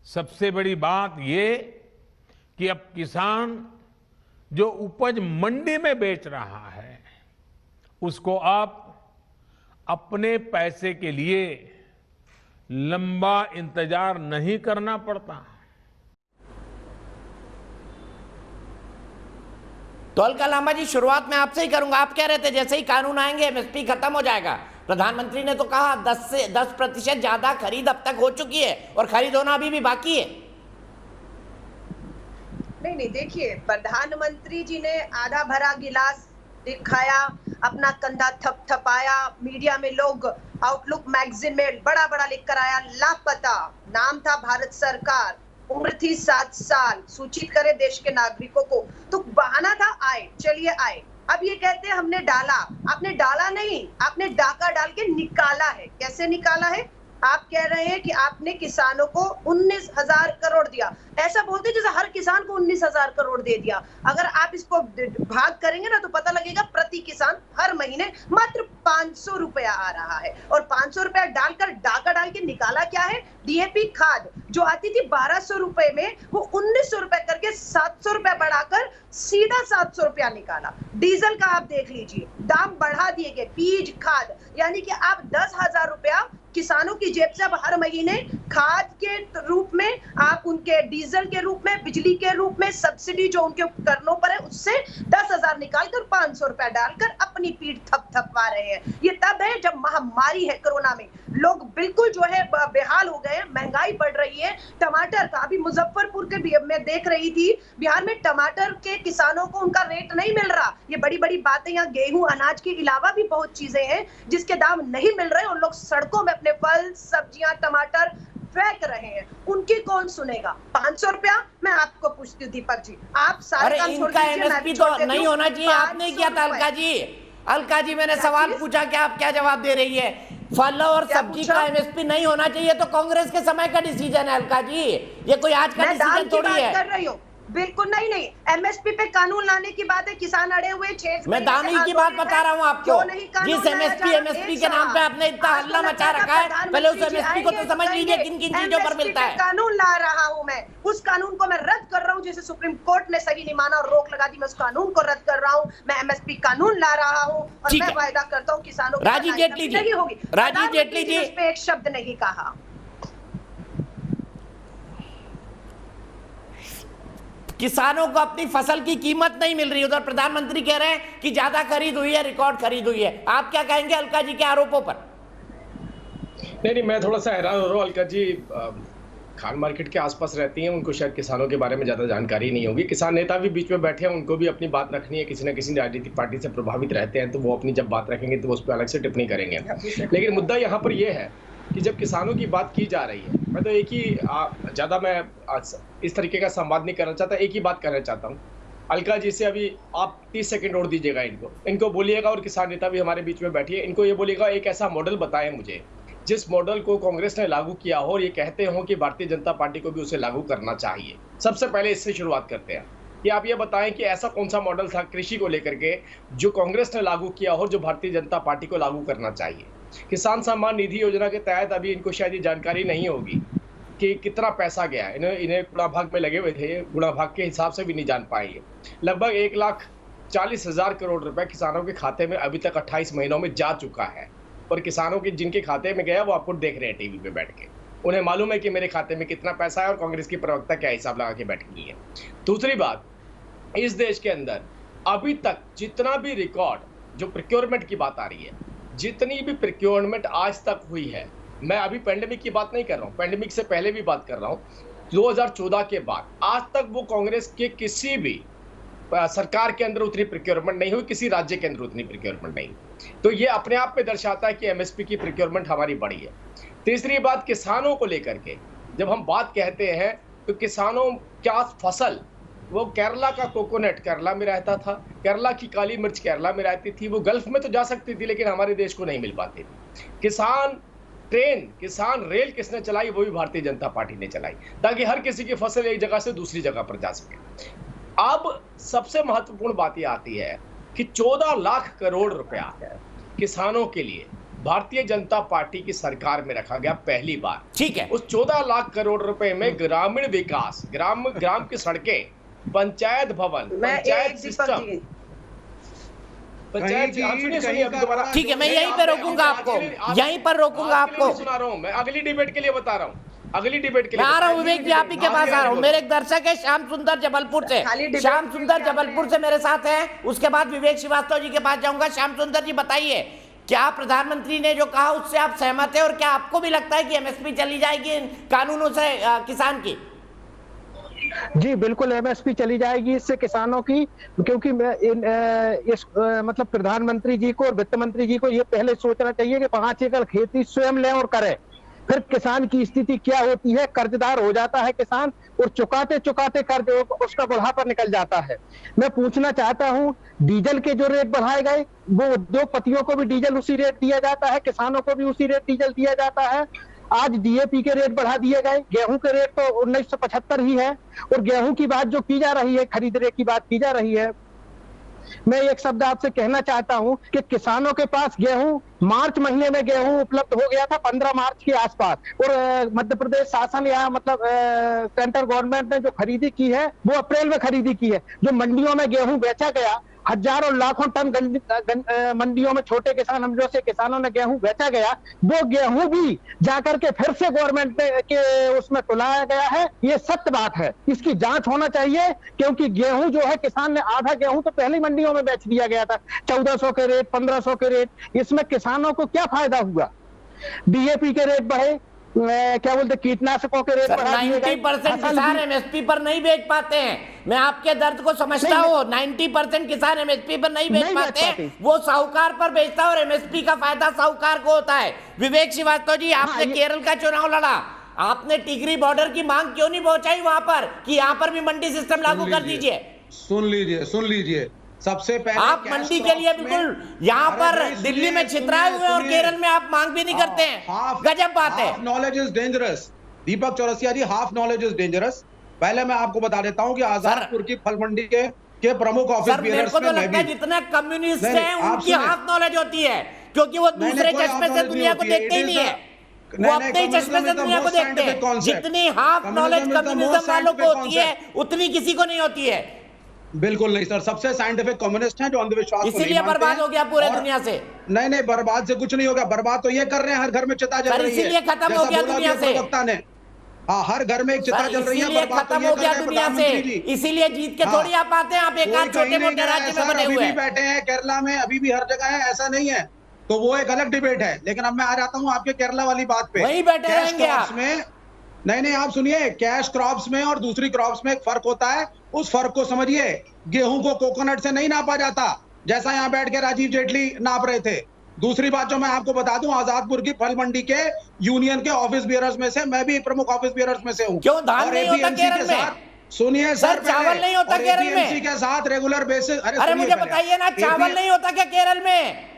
सबसे बड़ी बात ये कि अब किसान जो उपज मंडी में बेच रहा है उसको अब अपने पैसे के लिए लंबा इंतजार नहीं करना पड़ता। तो अलका लांबा जी, शुरुआत में आपसे ही करूंगा। आप कह रहे थे जैसे ही कानून आएंगे एमएसपी खत्म हो जाएगा। प्रधानमंत्री ने तो कहा 10% ज्यादा खरीद अब तक हो चुकी है और खरीद होना अभी भी बाकी है। नहीं, देखिए, प्रधानमंत्री जी ने आधा भरा गिलास दिखाया, अपना कंधा थपथपाया, मीडिया में लोग आउटलुक मैगजीन में बड़ा बड़ा लिख कर आया, लापता, नाम था भारत सरकार, उम्र थी 7 साल, सूचित करे देश के नागरिकों को। तो बहाना था आए, चलिए आए। अब ये कहते हैं हमने डाला। आपने डाला नहीं, आपने डाका डाल के निकाला है। कैसे निकाला है? आप कह रहे हैं कि आपने किसानों को 19,000 करोड़ दिया। ऐसा बोलते जैसे हर किसान को 19,000 करोड़ दे दिया। अगर आप इसको भाग करेंगे ना तो पता लगेगा प्रति किसान हर महीने मात्र 500 रुपया आ रहा है। और 500 रुपया डालकर डाका डाल के निकाला क्या है? डीएपी खाद जो आती थी 1200 रुपए में, वो 1900 रुपए करके 700 रुपया बढ़ाकर सीधा 700 रुपया निकाला। डीजल का आप देख लीजिए, दाम बढ़ा दिए गए। बीज खाद यानी कि आप 10,000 रुपया किसानों की जेब से अब हर महीने खाद के रूप में, आप उनके डीजल के रूप में, बिजली के रूप में सब्सिडी जो उनके उपकरणों पर है उससे 10,000 निकालकर 500 रुपया डालकर अपनी पीठ थपथपा रहे हैं। ये तब है जब महामारी है कोरोना में, लोग बिल्कुल जो है बेहाल हो गए, महंगाई बढ़ रही है। टमाटर का अभी मुजफ्फरपुर के मैं देख रही थी, बिहार में टमाटर के किसानों को उनका रेट नहीं मिल रहा। ये बड़ी बड़ी बातें, यहाँ गेहूं अनाज के अलावा भी बहुत चीजें हैं जिसके दाम नहीं मिल रहे और लोग सड़कों में अपने फल सब्जियां टमाटर फेंक रहे हैं। उनकी कौन सुनेगा? 500 रुपया। मैं आपको पूछती हूँ दीपक जी, आप सारे काम छोड़ दीजिए, एमएसपी तो नहीं होना चाहिए। आपने किया था अलका जी। अलका जी, मैंने सवाल पूछा कि आप क्या जवाब दे रही है? फल और सब्जी का एमएसपी नहीं होना चाहिए तो कांग्रेस के समय का डिसीजन है अलका जी, ये कोई आज का डिसीजन थोड़ी है। कर रही हूँ बिल्कुल नहीं। एमएसपी पे कानून लाने की बात है, किसान अड़े हुए 6 मैं दामी की बात बता रहा हूँ आपको। जिस एमएसपी के नाम पे आपने इतना हल्ला मचा रखा है, पहले उस एमएसपी को तो समझ लीजिए किन किन चीजों पर मिलता है। कानून ला रहा हूँ मैं, उस कानून को मैं रद्द कर रहा हूँ जिसे सुप्रीम कोर्ट ने सही नहीं माना और रोक लगा दी। मैं उस कानून को रद्द कर रहा हूँ। मैं एमएसपी कानून ला रहा हूँ और मैं वायदा करता हूँ किसानों को राजीव जेटली जी, राजीव जेटली जी, उस पे एक शब्द नहीं कहा। किसानों को अपनी फसल की कीमत नहीं मिल रही। उधर प्रधानमंत्री कह रहे हैं कि ज्यादा खरीद हुई है, रिकॉर्ड खरीद हुई है। आप क्या कहेंगे अलका जी के आरोपों पर? नहीं, मैं थोड़ा सा हैरान हो रहा हूँ। अलका जी खान मार्केट के आसपास रहती हैं, उनको शायद किसानों के बारे में ज़्यादा जानकारी नहीं होगी। किसान नेता भी बीच में बैठे हैं, उनको भी अपनी बात रखनी है। किसी न किसी राजनीतिक पार्टी से प्रभावित रहते हैं तो वो अपनी जब बात रखेंगे तो उस पर अलग से टिप्पणी करेंगे। लेकिन मुद्दा यहाँ पर यह है कि जब किसानों की बात की जा रही है, मैं तो एक ही ज़्यादा मैं इस तरीके का संवाद नहीं करना चाहता, एक ही बात करना चाहता हूँ। अलका जी से अभी आप 30 सेकंड और दीजिएगा, इनको बोलिएगा, और किसान नेता भी हमारे बीच में बैठिए, इनको ये बोलिएगा एक ऐसा मॉडल बताएं मुझे जिस मॉडल को कांग्रेस ने लागू किया हो और ये कहते हो कि भारतीय जनता पार्टी को भी उसे लागू करना चाहिए। सबसे पहले इससे शुरुआत करते हैं कि आप ये बताएं कि ऐसा कौन सा मॉडल था कृषि को लेकर के जो कांग्रेस ने लागू किया हो जो भारतीय जनता पार्टी को लागू करना चाहिए। किसान सम्मान निधि योजना के तहत अभी इनको शायद ये जानकारी नहीं होगी कि कितना पैसा गया है। इन्हें गुणा भाग में लगे हुए थे, गुणा भाग के हिसाब से भी नहीं जान पाएंगे। लगभग 1,40,000 करोड़ रुपए किसानों के खाते में अभी तक 28 महीनों में जा चुका है। और किसानों के जिनके खाते में गया वो आपको देख रहे हैं टीवी पे बैठ के, उन्हें मालूम है कि मेरे खाते में कितना पैसा है और कांग्रेस की प्रवक्ता क्या हिसाब लगा के बैठ गई है। दूसरी बात, इस देश के अंदर अभी तक जितना भी रिकॉर्ड, जो प्रोक्योरमेंट की बात आ रही है, जितनी भी प्रोक्योरमेंट आज तक हुई है, मैं अभी पेंडेमिक की बात नहीं कर रहा हूँ, पेंडेमिक से पहले भी बात कर रहा हूँ, 2014 के बाद आज तक वो कांग्रेस के किसी भी सरकार के अंदर उतनी प्रोक्योरमेंट नहीं हुई, किसी राज्य के अंदर उतनी प्रोक्योरमेंट नहीं। तो ये अपने आप में दर्शाता है कि एमएसपी की प्रोक्योरमेंट हमारी बढ़ी है। तीसरी बात, किसानों को लेकर के जब हम बात कहते हैं तो किसानों क्या फसल, वो केरला का कोकोनट केरला में रहता था, केरला की काली मिर्च केरला में रहती थी, वो गल्फ में तो जा सकती थी लेकिन हमारे देश को नहीं मिल पाती थी। किसान ट्रेन, किसान रेल किसने चलाई? वो भी भारतीय जनता पार्टी ने चलाई, ताकि हर किसी की फसल एक जगह से दूसरी जगह पर जा सके। अब सबसे महत्वपूर्ण बात यह आती है कि 14 लाख करोड़ रुपया किसानों के लिए भारतीय जनता पार्टी की सरकार में रखा गया पहली बार। ठीक है, उस 14 लाख करोड़ रुपए में ग्रामीण विकास, ग्राम की सड़कें, पंचायत भवन, पंचायत सिस्टम, ठीक है, मैं यहीं पे रोकूंगा आपको, यहीं पर रोकूंगा आपको। सुना रहा हूँ मैं, अगली डिबेट के लिए बता रहा हूँ। अगली डिबेट के मैं लिए आ रहा हूँ विवेक जी, आप ही के पास आ रहा हूँ। मेरे एक दर्शक है श्याम सुंदर जबलपुर से, श्याम सुंदर जबलपुर से मेरे साथ है। उसके बाद विवेक श्रीवास्तव जी के पास जाऊंगा। श्याम सुंदर जी बताइए, क्या प्रधानमंत्री ने जो कहा उससे आप सहमत हैं, और क्या आपको भी लगता है कि एमएसपी चली जाएगी इन कानूनों से किसान की? जी बिल्कुल, एमएसपी चली जाएगी इससे किसानों की, क्योंकि मतलब प्रधानमंत्री जी को और वित्त मंत्री जी को ये पहले सोचना चाहिए कि 5 एकड़ खेती स्वयं लें और करें। फिर किसान की स्थिति क्या होती है, कर्जदार हो जाता है किसान, और चुकाते चुकाते कर्ज उसका बुढ़ापा निकल जाता है। मैं पूछना चाहता हूँ, डीजल के जो रेट बढ़ाए गए, वो उद्योगपतियों को भी डीजल उसी रेट दिया जाता है, किसानों को भी उसी रेट डीजल दिया जाता है। आज डीएपी के रेट बढ़ा दिए गए, गेहूं के रेट तो 1975 ही है, और गेहूं की बात जो की जा रही है, खरीदने की बात की जा रही है। मैं एक शब्द आपसे कहना चाहता हूं कि किसानों के पास गेहूं मार्च महीने में गेहूं उपलब्ध हो गया था 15 मार्च के आसपास, और मध्य प्रदेश शासन या मतलब सेंट्रल गवर्नमेंट ने जो खरीदी की है वो अप्रैल में खरीदी की है। जो मंडियों में गेहूं बेचा गया, हजारों लाखों टन मंडियों में छोटे किसान हम जैसे किसानों ने गेहूं बेचा गया, वो गेहूं भी जाकर के फिर से गवर्नमेंट के उसमें तुलाया गया है। ये सत्य बात है, इसकी जांच होना चाहिए, क्योंकि गेहूं जो है किसान ने आधा गेहूं तो पहले मंडियों में बेच दिया गया था 1400 के रेट, 1500 के रेट। इसमें किसानों को क्या फायदा हुआ? डीएपी के रेट बढ़े, क्या बोलते कीटनाशकों के रेट बढ़ा दिए गए। 90% किसान एमएसपी पर नहीं बेच पाते हैं। मैं आपके दर्द को समझता हूँ। 90% किसान एमएसपी पर नहीं बेच पाते, वो साहूकार पर बेचता है, और एमएसपी का फायदा साहूकार को होता है। विवेक श्रीवास्तव जी, आपने केरल का चुनाव लड़ा, आपने टिगरी बॉर्डर की मांग क्यों नहीं पहुंचाई वहां पर कि यहाँ पर भी मंडी सिस्टम लागू कर दीजिए? सुन लीजिए, सबसे पहले आप मंडी के लिए बिल्कुल यहाँ पर दिल्ली में छितराए हुए, और केरल में आप मांग भी नहीं करते हैं। गजब बात है। Half knowledge is dangerous. Deepak Chaurasia ji, half knowledge is dangerous. पहले मैं आपको बता देता हूँ कि आजादपुर की फल मंडी के प्रमुख ऑफिस बियरर्स में मैं भी, जितने कम्युनिस्ट हैं उनकी हाफ नॉलेज होती है, क्योंकि वो दूसरे चश्मे से दुनिया को देखते ही नहीं है, वो अपने ही चश्मे से दुनिया को देखते हैं। जितनी हाफ नॉलेज कम्युनिज्म वालों को होती है, उतनी किसी को नहीं होती है। बिल्कुल नहीं सर, सबसे साइंटिफिक कम्युनिस्ट हैं जो अंधविश्वास इसीलिए बर्बाद हो गया पूरे दुनिया से। नहीं, बर्बाद से कुछ नहीं होगा। बर्बाद तो ये कर रहे हैं, हर घर में चिता जल रही है, इसीलिए खत्म हो गया दुनिया से। हाँ, हर घर में एक चिता जल रही है, खत्म हो गया दुनिया से। इसीलिए जीत के थोड़ी आप आते हैं, आप एक आध छोटे मोटे राज्य में बने हुए हैं। बैठे हैं केरला में, अभी भी हर जगह है, ऐसा नहीं है, तो वो एक अलग डिबेट है। लेकिन अब मैं आ जाता हूँ आपके केरला वाली बात पे। वहीं बैठे रहेंगे आप। नहीं, आप सुनिए, कैश क्रॉप्स में और दूसरी क्रॉप्स में एक फर्क होता है, उस फर्क को समझिए। गेहूं को कोकोनट से नहीं नापा जाता, जैसा यहाँ बैठ के राजीव जेटली नाप रहे थे। दूसरी बात जो मैं आपको बता दूं, आजादपुर की फल मंडी के यूनियन के ऑफिस बियरर्स में से मैं भी प्रमुख ऑफिस बियरर्स में से हूँ। क्यों धान नहीं होता केरल में? सुनिए सर, चावल नहीं होता केरल में के साथ रेगुलर बेसिस। अरे मुझे बताइए ना, चावल नहीं होता क्या केरल में?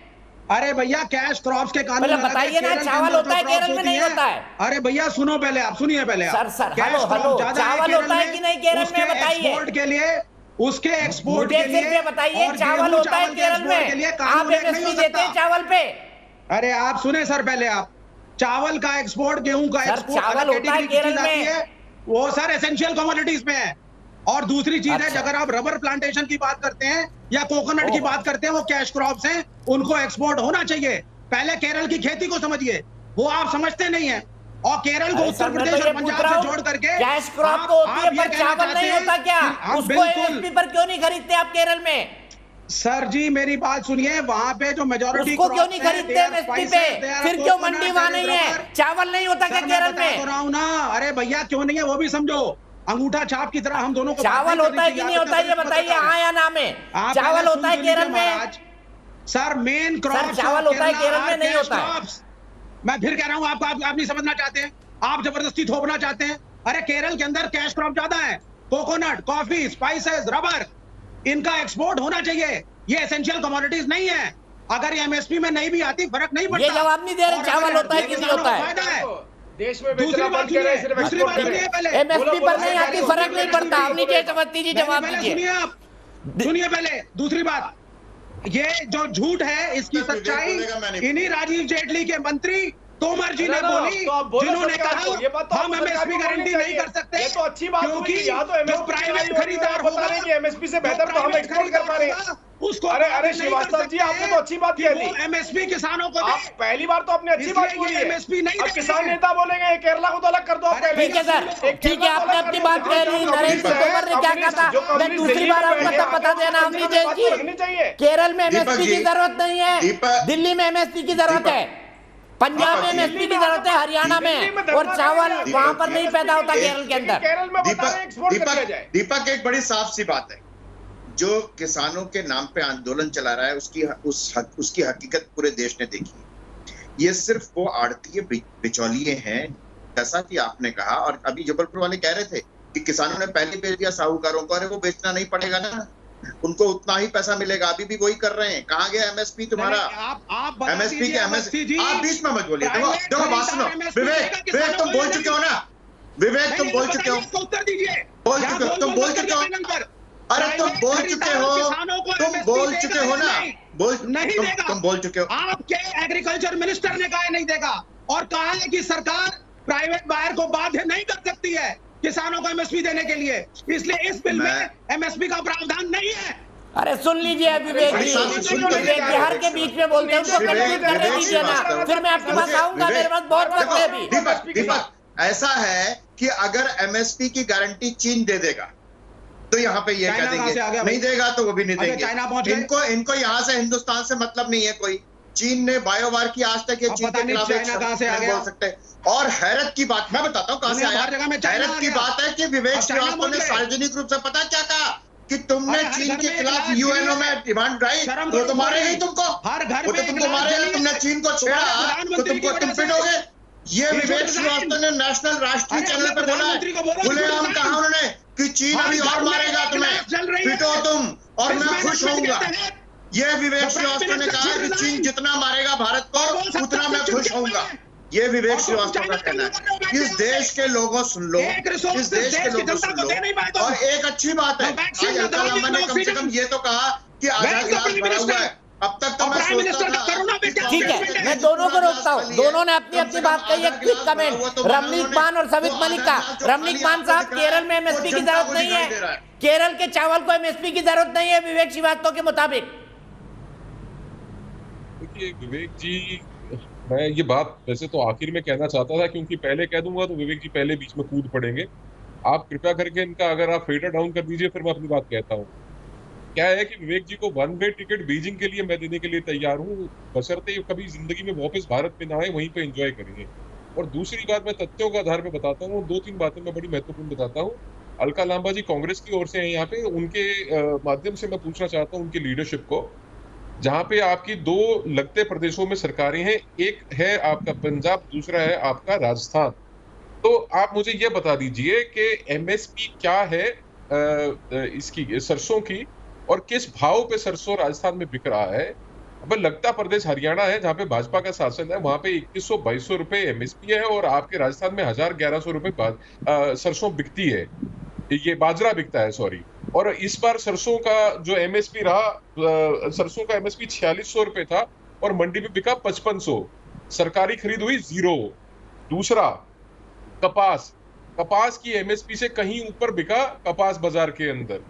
अरे भैया, कैश क्रॉप्स के कानून बताइए ना, चावल होता है केरल में नहीं होता है? अरे भैया सुनो पहले, आप सुनिए पहले। सर चावल होता है कि नहीं केरल में? बताइए। एक्सपोर्ट के लिए, उसके एक्सपोर्ट के लिए बताइए, चावल होता है केरल में? आप एमएसपी देते हैं चावल पे? अरे आप सुने सर पहले, आप चावल का एक्सपोर्ट, गेहूं का एक्सपोर्ट, चावल होता है केरल में, वो सर एसेंशियल कमोडिटीज में है। और दूसरी चीज है, अगर आप रबर प्लांटेशन की बात करते हैं या कोकोनट की बात करते हैं, वो कैश क्रॉप्स हैं, उनको एक्सपोर्ट होना चाहिए। पहले केरल की खेती को समझिए, वो आप समझते नहीं है। और केरल को उत्तर प्रदेश और पंजाब से जोड़ करके कैश क्रॉप तो होती है, पर चावल नहीं होता क्या? उसको एमएसपी पर क्यों नहीं खरीदते आप केरल में? सर जी मेरी बात सुनिए, वहां पे जो मेजोरिटी उसको क्यों नहीं खरीदते एमएसपी पे? फिर क्यों मंडी वहां नहीं है? चावल नहीं होता क्या केरल में? अरे भैया क्यों नहीं है वो भी समझो। अंगूठा छाप की तरह हम दोनों को चावल होता है कि नहीं होता है ये बताइए, हाँ या ना में? चावल होता है केरल में? सर मेन क्रॉप चावल होता है केरल में, नहीं होता है। मैं फिर कह रहा हूँ, आपको आप नहीं समझना चाहते हैं, आप जबरदस्ती थोपना चाहते हैं। अरे केरल के अंदर कैश क्रॉप ज्यादा है, कोकोनट, कॉफी, स्पाइसेस, रबर, इनका एक्सपोर्ट होना चाहिए। ये एसेंशियल कमोडिटीज नहीं है। अगर ये एमएसपी में नहीं भी आती, फर्क नहीं पड़ता। ये जवाब नहीं दे रहे, चावल होता है कि नहीं होता है? देश में दूसरी बात सुनिए पहले, एमएसपी पर नहीं आती, फर्क नहीं पड़ता। अपनी जयसवती जी जवाब दीजिए। सुनिए आप, सुनिए पहले दूसरी बात, ये जो झूठ है इसकी सच्चाई इन्हीं राजीव जेटली के मंत्री तोमर जी ने बोली, जिन्होंने कहा हम एमएसपी गारंटी नहीं कर सकते। ये तो अच्छी बात क्योंकि या तो एमएसपी प्राइवेट खरीदार बता रहे हैं कि एमएसपी से बेहतर तो हम एक्सपोर्ट कर पा रहे हैं। उसको अरे श्रीवास्तव जी, आपने तो अच्छी बात कह दी। एमएसपी किसानों को आप पहली बार तो आपने अच्छी बात बोली है। एमएसपी नहीं, अब किसान नेता बोलेंगे केरला को तो अलग कर दो। ठीक है सर, ठीक है, आपने अपनी बात कह ली। नरेंद्र तोमर ने क्या कहा था, मैं दूसरी बार आपको तब बता देना अमरीश जी, केरल में एमएसपी की जरूरत नहीं है, दिल्ली में एमएसपी की जरूरत है, पंजाब में एमएसपी की जरूरत है, हरियाणा में, और चावल वहां पर नहीं पैदा होता केरल के अंदर। दीपक एक बड़ी साफ सी बात है, जो किसानों के नाम पे आंदोलन चला रहा है उसकी हकीकत पूरे देश ने देखी है। ये सिर्फ वो आड़तीय बिचौलिए हैं, जैसा कि आपने कहा, और अभी जबलपुर वाले कह रहे थे कि किसानों ने पहले बेच दिया साहूकारों को। अरे वो बेचना नहीं पड़ेगा ना, उनको उतना ही पैसा मिलेगा, अभी भी वही कर रहे हैं। कहाँ गया एमएसपी तुम्हारा? एमएसपी के एमएसपी आप बीच में मत बोलिए। देखो बात सुनो, विवेक तुम बोल चुके हो ना, विवेक तुम बोल चुके हो, तुम बोल चुके हो, अरे तुम बोल चुके हो, तुम बोल चुके हो ना, तुम बोल चुके हो। आपके एग्रीकल्चर मिनिस्टर ने कहा नहीं देगा, और कहा है कि सरकार प्राइवेट बायर को बाध्य नहीं कर सकती है किसानों को एमएसपी देने के लिए, इसलिए इस बिल में एमएसपी का प्रावधान नहीं है। अरे सुन लीजिए विवेक जी, हर के बीच में बोलते हैं, उनको कंफ्यूज करने दीजिए ना, फिर मैं आपके पास आऊंगा, मेरे पास बहुत वक्त है अभी। दीपक ऐसा है कि अगर एमएसपी की गारंटी चीन दे देगा तो यहाँ पे ये कह देंगे, नहीं देगा तो वो भी नहीं देंगे। इनको यहाँ से हिंदुस्तान से मतलब नहीं है कोई। चीन ने बायोवार की, आज तक ये चीन के खिलाफ बोल सकते हैं। और हैरत की बात मैं बताता हूँ कहां से आया, हैरत की बात है कि विवेक श्रीवास्तव ने सार्वजनिक रूप से पता क्या कहा कि तुमने चीन के खिलाफ यूएनओ में डिमांड उठाई, वो तो मारेगा ही तुमको, वो तो तुमको मारेगा। तुमने चीन को छेड़ा तो तुम पिटोगे। ये विवेक श्रीवास्तव ने नेशनल राष्ट्रीय चैनल पर बोला है, खुलेआम कहा उन्होंने कि चीन अभी और मारेगा तुम्हें, पिटो तुम और मैं खुश होऊंगा। ये विवेक श्रीवास्तव ने कहा कि चीन जितना मारेगा भारत को उतना मैं खुश होऊंगा। ये विवेक श्रीवास्तव का कहना है। इस देश के लोगों सुन लो, इस देश के लोगों सुन लो। और एक अच्छी बात है, आज अलका लांबा ने कम से कम ये तो कहा कि आधा गिलास भरा हुआ है। अब तक तो मैं सोचता था। ठीक है, मैं दोनों को रोकता हूँ, दोनों ने अपनी अपनी बात कही है। क्विक कमेंट रमनीक मान और सवित मलिक का। रमनीक मान साहब, केरल में एमएसपी की जरूरत नहीं है, केरल के चावल को एमएसपी की जरूरत नहीं है विवेक श्रीवास्तव के मुताबिक। देखिए विवेक जी, मैं ये बात वैसे तो आखिर में कहना चाहता था, क्योंकि पहले कह दूंगा तो विवेक जी पहले बीच में कूद पड़ेंगे। आप कृपया करके इनका अगर आप फेडर डाउन कर दीजिए, फिर मैं अपनी बात कहता हूँ। क्या है कि विवेक जी को वन वे टिकट बीजिंग के लिए मैं देने के लिए तैयार हूँ, बशर्ते कभी जिंदगी में वापस भारत में ना आए, वहीं पे एंजॉय करेंगे। और दूसरी बात मैं तथ्यों के आधार पर बताता हूँ, 2-3 बातें मैं बड़ी महत्वपूर्ण बताता हूँ। अलका लांबा जी कांग्रेस की ओर से हैं यहाँ पे, उनके माध्यम से मैं पूछना चाहता हूँ उनकी लीडरशिप को, जहाँ पे आपकी 2 लगते प्रदेशों में सरकारें हैं, एक है आपका पंजाब, दूसरा है आपका राजस्थान। तो आप मुझे ये बता दीजिए कि एमएसपी क्या है इसकी सरसों की, और किस भाव पे सरसों राजस्थान में बिक रहा है। अब लगता प्रदेश हरियाणा है जहाँ पे भाजपा का शासन है, वहां पे 2100-2200 रुपए एमएसपी है, और आपके राजस्थान में 1000-1100 रुपए सरसों बिकती है, ये बाजरा बिकता है, सॉरी। और इस बार सरसों का जो एमएसपी रहा, सरसों का एमएसपी 4600 रुपए था और मंडी में बिका 5500, सरकारी खरीद हुई 0। दूसरा कपास की एमएसपी से कहीं ऊपर बिका कपास बाजार के अंदर।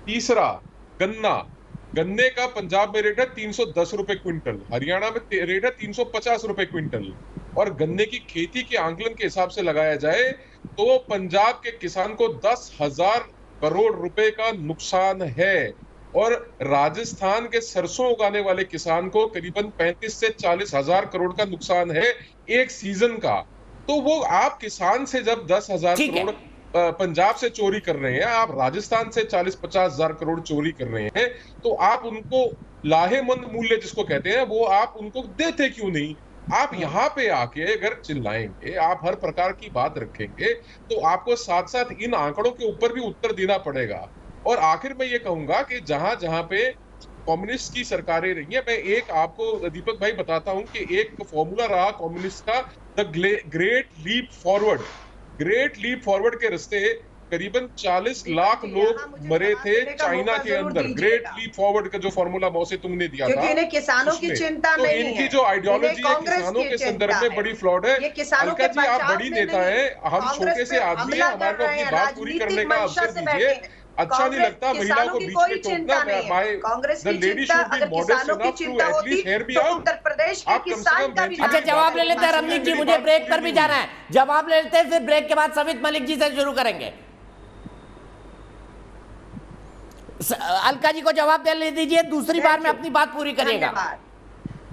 तीसरा गन्ने का पंजाब में रेट है 310 रुपए क्विंटल, हरियाणा में रेट है 350 रुपए क्विंटल। और गन्ने की खेती के आंकलन के हिसाब से लगाया जाए तो पंजाब के किसान को 10,000 करोड़ रुपए का नुकसान है, और राजस्थान के सरसों उगाने वाले किसान को करीबन 35 से 40 हजार करोड़ का नुकसान है एक सीजन का। तो वो आप किसान से जब 10,000 करोड़ पंजाब से चोरी कर रहे हैं, आप राजस्थान से 40-50 हजार करोड़ चोरी कर रहे हैं, तो आप उनको लाहेमंद मूल्य जिसको कहते हैं वो आप उनको देते क्यों नहीं? आप यहाँ पे आके अगर चिल्लाएंगे, आप हर प्रकार की बात रखेंगे, तो आपको साथ साथ इन आंकड़ों के ऊपर भी उत्तर देना पड़ेगा। और आखिर में ये कहूंगा कि जहां जहां पे कम्युनिस्ट की सरकारें रही है, मैं एक आपको दीपक भाई बताता हूं कि एक फॉर्मूला रहा कम्युनिस्ट का, द ग्रेट लीप फॉरवर्ड के रास्ते करीबन 40 लाख लोग मरे थे चाइना के अंदर। ग्रेट लीप फॉरवर्ड का जो फॉर्मूला मौसे तुमने दिया था, क्योंकि इन्हें किसानों की चिंता नहीं है, इनकी जो आइडियोलॉजी है किसानों के संदर्भ में बड़ी फ्लॉड है। अलका जी, आप बड़ी नेता है, हम छोटे से आदमी हैं, हमारे को अपनी बात पूरी करने का अवसर दीजिए। अच्छा नहीं लगता महिलाओं को बीच में टोकना। कांग्रेस की चिंता, अगर किसानों की चिंता होती तो उत्तर प्रदेश के किसान का भी। अच्छा, जवाब ले लेते हैं रमनीक जी, मुझे ब्रेक पर भी जाना है, जवाब ले लेते हैं, फिर ब्रेक के बाद सवित मलिक जी से शुरू करेंगे। अलका जी को जवाब दे दीजिए, दूसरी बार में अपनी बात पूरी करिएगा।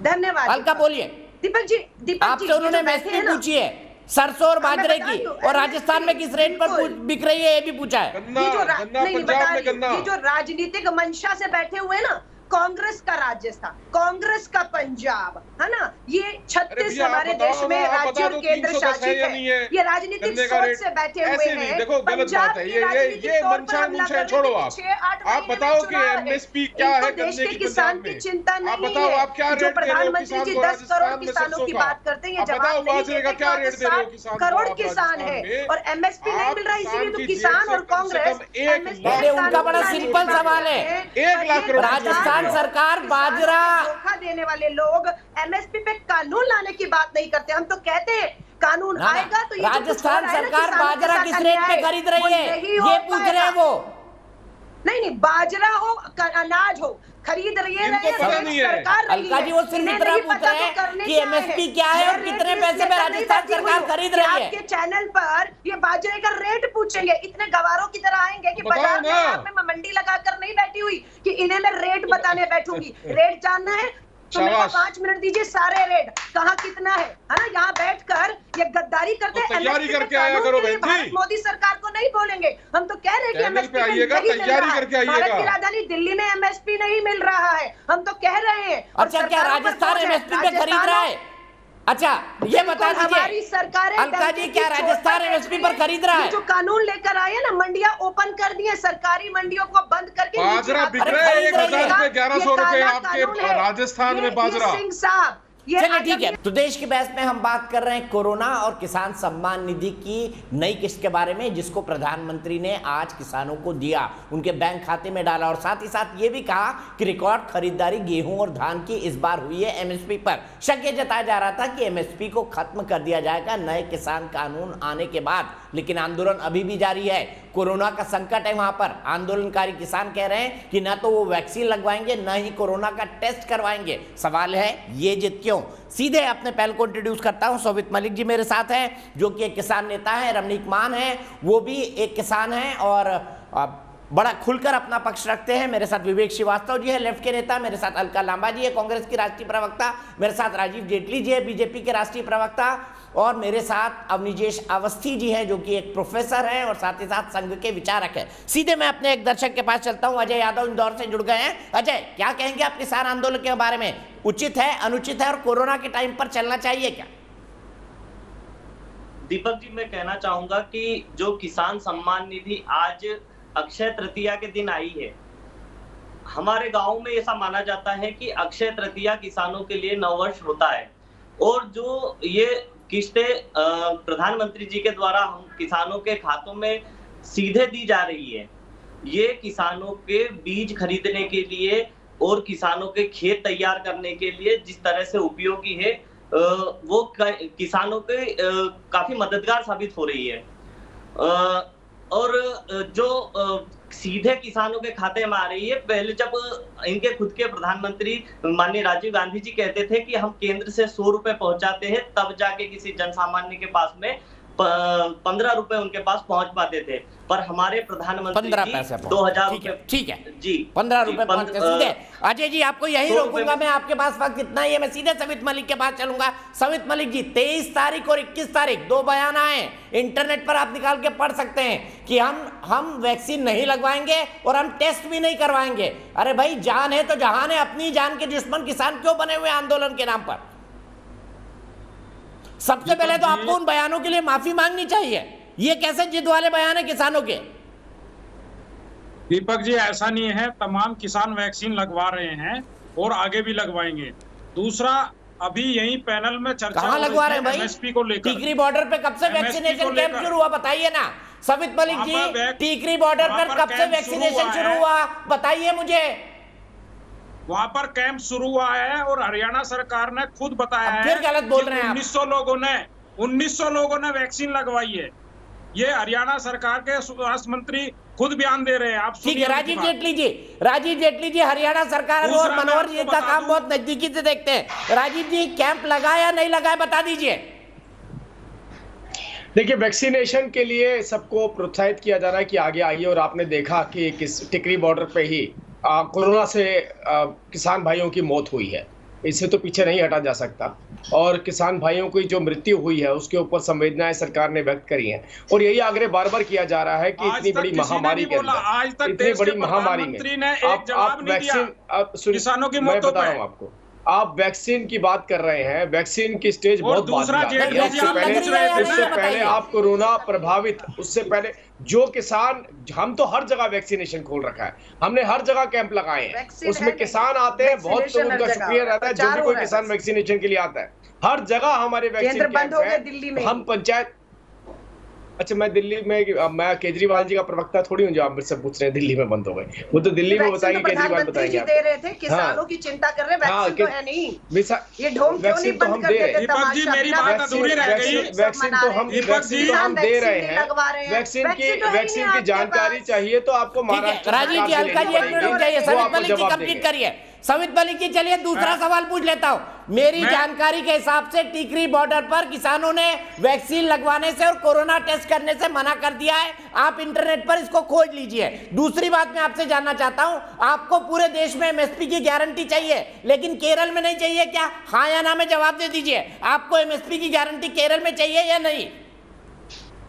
धन्यवाद। अलका बोलिए। दीपक जी आपसे उन्होंने एमएसपी पूछी है सरसों और बाजरे की, और राजस्थान में किस रेट पर बिक रही है ये भी पूछा है। ये जो राजनीतिक मंशा से बैठे हुए ना, कांग्रेस का राजस्थान, कांग्रेस का पंजाब, है ना, ये 36 हमारे देश में राज्य और केंद्र शासित है, ये राजनीतिक सोच से बैठे हुए हैं। पंजाब की राजनीतिक तौर पर हमला छोड़ो, आप बताओ कि एमएसपी क्या है, देश के किसान की चिंता नहीं है। जो प्रधानमंत्री जी 10 करोड़ किसानों की बात करते हैं, ये जवाब नहीं देते। 7 करोड़ किसान है और एमएसपी नहीं मिल रहा, इसीलिए तो किसान और कांग्रेस। उनका बड़ा सिंपल सवाल है, 1 लाख करोड़ राजस्थान सरकार बाजरा धोखा देने वाले लोग एमएसपी पे कानून लाने की बात नहीं करते। हम तो कहते हैं कानून आएगा तो ये राजस्थान सरकार बाजरा किस रेट पे खरीद रही है ये पूछ रहे हैं वो। नहीं, बाजरा हो अनाज हो खरीद रही है सरकार। अलका जी वो सिर्फ इतना पूछ रहे हैं कि एमएसपी क्या है और कितने पैसे में राजस्थान सरकार खरीद रही है। आपके चैनल पर ये बाजरे का रेट पूछेंगे, इतने गवारों की तरह आएंगे कि बाजार में मैं मंडी लगाकर नहीं बैठी हुई कि इन्हें मैं रेट बताने बैठूंगी। रेट जानना है तो मेरे को 5 मिनट दीजिए, सारे रेट कहाँ कितना है ना, यहाँ बैठकर ये गद्दारी करते हैं। तैयारी करके आया करो बहन जी, मोदी सरकार को नहीं बोलेंगे। हम तो कह रहे हैं कि एमएसपी नहीं मिल रहा है, भारत की राजधानी दिल्ली में एमएसपी नहीं मिल रहा है, हम तो कह रहे हैं। अच्छा, क्या राजस्थान एमएसपी पे खरीद रहा है? अच्छा, ये बता दीजिए हमारी सरकार अलका जी, क्या राजस्थान एमएसपी पर खरीद रहा है? जो कानून लेकर आए ना, मंडियां ओपन कर दी है, सरकारी मंडियों को बंद करके बाजरा बिक रहा है 1000 रुपए 1100 रुपए आपके राजस्थान में बाजरा। सिंह साहब चलिए ठीक है, तो देश की बहस में हम बात कर रहे हैं कोरोना और किसान सम्मान निधि की नई किस्त के बारे में, जिसको प्रधानमंत्री ने आज किसानों को दिया, उनके बैंक खाते में डाला, और साथ ही साथ ये भी कहा कि रिकॉर्ड खरीदारी गेहूं और धान की इस बार हुई है एमएसपी पर। शक ये जताया जा रहा था कि एमएसपी को खत्म कर दिया जाएगा नए किसान कानून आने के बाद, लेकिन आंदोलन अभी भी जारी है। कोरोना का संकट है वहां पर। आंदोलनकारी किसान कह रहे हैं कि ना तो वो वैक्सीन लगवाएंगे, ना ही कोरोना का टेस्ट करवाएंगे। सवाल है ये जिद क्यों? सीधे अपने पहल को इंट्रोड्यूस करता हूं। सवित मलिक जी मेरे साथ हैं, जो कि एक किसान नेता है। रमनीक मान है, वो भी एक किसान है और बड़ा खुलकर अपना पक्ष रखते हैं। मेरे साथ विवेक श्रीवास्तव जी है, लेफ्ट के नेता। मेरे साथ अलका लांबा जी है, कांग्रेस की राष्ट्रीय प्रवक्ता। मेरे साथ राजीव जेटली जी है, बीजेपी के राष्ट्रीय प्रवक्ता। और मेरे साथ अवनिजेश अवस्थी जी हैं, जो कि एक प्रोफेसर हैं और साथ ही साथ संघ के विचारक हैं। सीधे मैं अपने एक दर्शक के पास चलता हूं। अजय यादव इंदौर से जुड़ गए हैं। अजय, क्या कहेंगे आप किसान आंदोलन के बारे में? उचित है, अनुचित है, और कोरोना के टाइम पर चलना चाहिए क्या? दीपक जी, मैं कहना चाहूंगा कि जो किसान सम्मान निधि आज अक्षय तृतीया के दिन आई है, हमारे गांव में ऐसा माना जाता है कि अक्षय तृतीया किसानों के लिए नववर्ष होता है, और जो ये किस्तें प्रधानमंत्री जी के द्वारा हम किसानों के खातों में सीधे दी जा रही है, ये किसानों के बीज खरीदने के लिए और किसानों के खेत तैयार करने के लिए जिस तरह से उपयोगी है, वो किसानों के काफी मददगार साबित हो रही है। और जो सीधे किसानों के खाते में आ रही है, पहले जब इनके खुद के प्रधानमंत्री माननीय राजीव गांधी जी कहते थे कि हम केंद्र से 100 रुपए पहुंचाते हैं, तब जाके किसी जनसामान्य के पास में 15 रुपए उनके पास पहुंच पाते थे, पर हमारे प्रधानमंत्री 2000 रुपए, ठीक है जी, 15 रुपए पहुंचते सीधे। अजय जी, आपको यही रोकूंगा मैं, आपके पास वक्त इतना ही है, मैं सीधे सवित मलिक के पास चलूंगा। सवित मलिक जी, 23 तारीख और 21 तारीख 2 बयान आए, इंटरनेट पर आप निकाल के पढ़ सकते हैं कि हम वैक्सीन नहीं लगवाएंगे और हम टेस्ट भी नहीं करवाएंगे। अरे भाई, जान है तो जहान है, अपनी जान के दुश्मन किसान क्यों बने हुए आंदोलन के नाम पर? सबसे पहले तो आपको उन बयानों के लिए माफी मांगनी चाहिए। ये कैसे जिद वाले बयान है किसानों के? दीपक जी, ऐसा नहीं है, तमाम किसान वैक्सीन लगवा रहे हैं और आगे भी लगवाएंगे। दूसरा, अभी यही पैनल में चर्चा कहां लगवा रहे हैं भाई? एमएसपी को लेकर। टीकरी बॉर्डर पे कब से वैक्सीनेशन कैंप शुरू हुआ, बताइए ना सवित मलिक जी। टीकरी बॉर्डर पर कब से वैक्सीनेशन शुरू हुआ, बताइए मुझे। वहां पर कैंप शुरू हुआ है और हरियाणा सरकार ने खुद बताया है, फिर गलत बोल रहे हैं 1900 लोगों ने वैक्सीन लगवाई है। ये हरियाणा सरकार के स्वास्थ्य मंत्री खुद बयान दे रहे हैं। आप ठीक है, राजीव जेटली जी हरियाणा सरकार और मनोहर जी का काम बहुत नजदीकी से देखते हैं। राजीव जी, कैंप लगाया या नहीं लगाया, बता दीजिए। देखिए, वैक्सीनेशन के लिए सबको प्रोत्साहित किया जा रहा है कि आगे आइए, और आपने देखा कि किस टिकरी बॉर्डर पे ही कोरोना से किसान भाइयों की मौत हुई है, इससे तो पीछे नहीं हटा जा सकता। और किसान भाइयों की जो मृत्यु हुई है उसके ऊपर संवेदनाएं सरकार ने व्यक्त करी हैं, और यही आग्रह बार बार किया जा रहा है कि इतनी बड़ी महामारी के अंदर, इतनी बड़ी महामारी में आप वैक्सीन, किसानों की मैं बता रहा हूँ आपको, आप वैक्सीन की बात कर रहे हैं, वैक्सीन की स्टेज बहुत बाद में, उससे पहले आप कोरोना प्रभावित, उससे पहले जो किसान, हम तो हर जगह वैक्सीनेशन खोल रखा है, हमने हर जगह कैंप लगाए हैं, उसमें किसान आते हैं, बहुत तो उनका शुक्रिया रहता है जो भी कोई किसान वैक्सीनेशन के लिए आता है, हर जगह हमारे वैक्सीन कैंप है। हम पंचायत, अच्छा मैं दिल्ली में, मैं केजरीवाल जी का प्रवक्ता थोड़ी हूँ जो आप मुझसे पूछ रहे हैं दिल्ली में बंद हो गए, वो तो दिल्ली में बताएंगे, केजरीवाल बताएंगे। दे रहे थे, किसानों की चिंता कर रहे हैं, वैक्सीन तो है नहीं, ये ढोंग क्यों नहीं बंद कर देते? दीपक जी मेरी बात अधूरी रह गई। वैक्सीन तो हम दे रहे हैं, वैक्सीन की जानकारी चाहिए तो आपको महाराष्ट्र। राजीव जी हल्का जी, एक मिनट चाहिए, सवित मलिक जी कंप्लीट करिए। सवित मलिक जी, चलिए दूसरा सवाल पूछ लेता हूं। मेरी जानकारी के हिसाब से टिकरी बॉर्डर पर किसानों ने वैक्सीन लगवाने से और कोरोना टेस्ट करने से मना कर दिया है, आप इंटरनेट पर इसको खोज लीजिए। दूसरी बात मैं आपसे जानना चाहता हूं, आपको पूरे देश में एमएसपी की गारंटी चाहिए, लेकिन केरल में नहीं चाहिए क्या? हाँ या ना में जवाब दे दीजिए, आपको एमएसपी की गारंटी केरल में चाहिए या नहीं?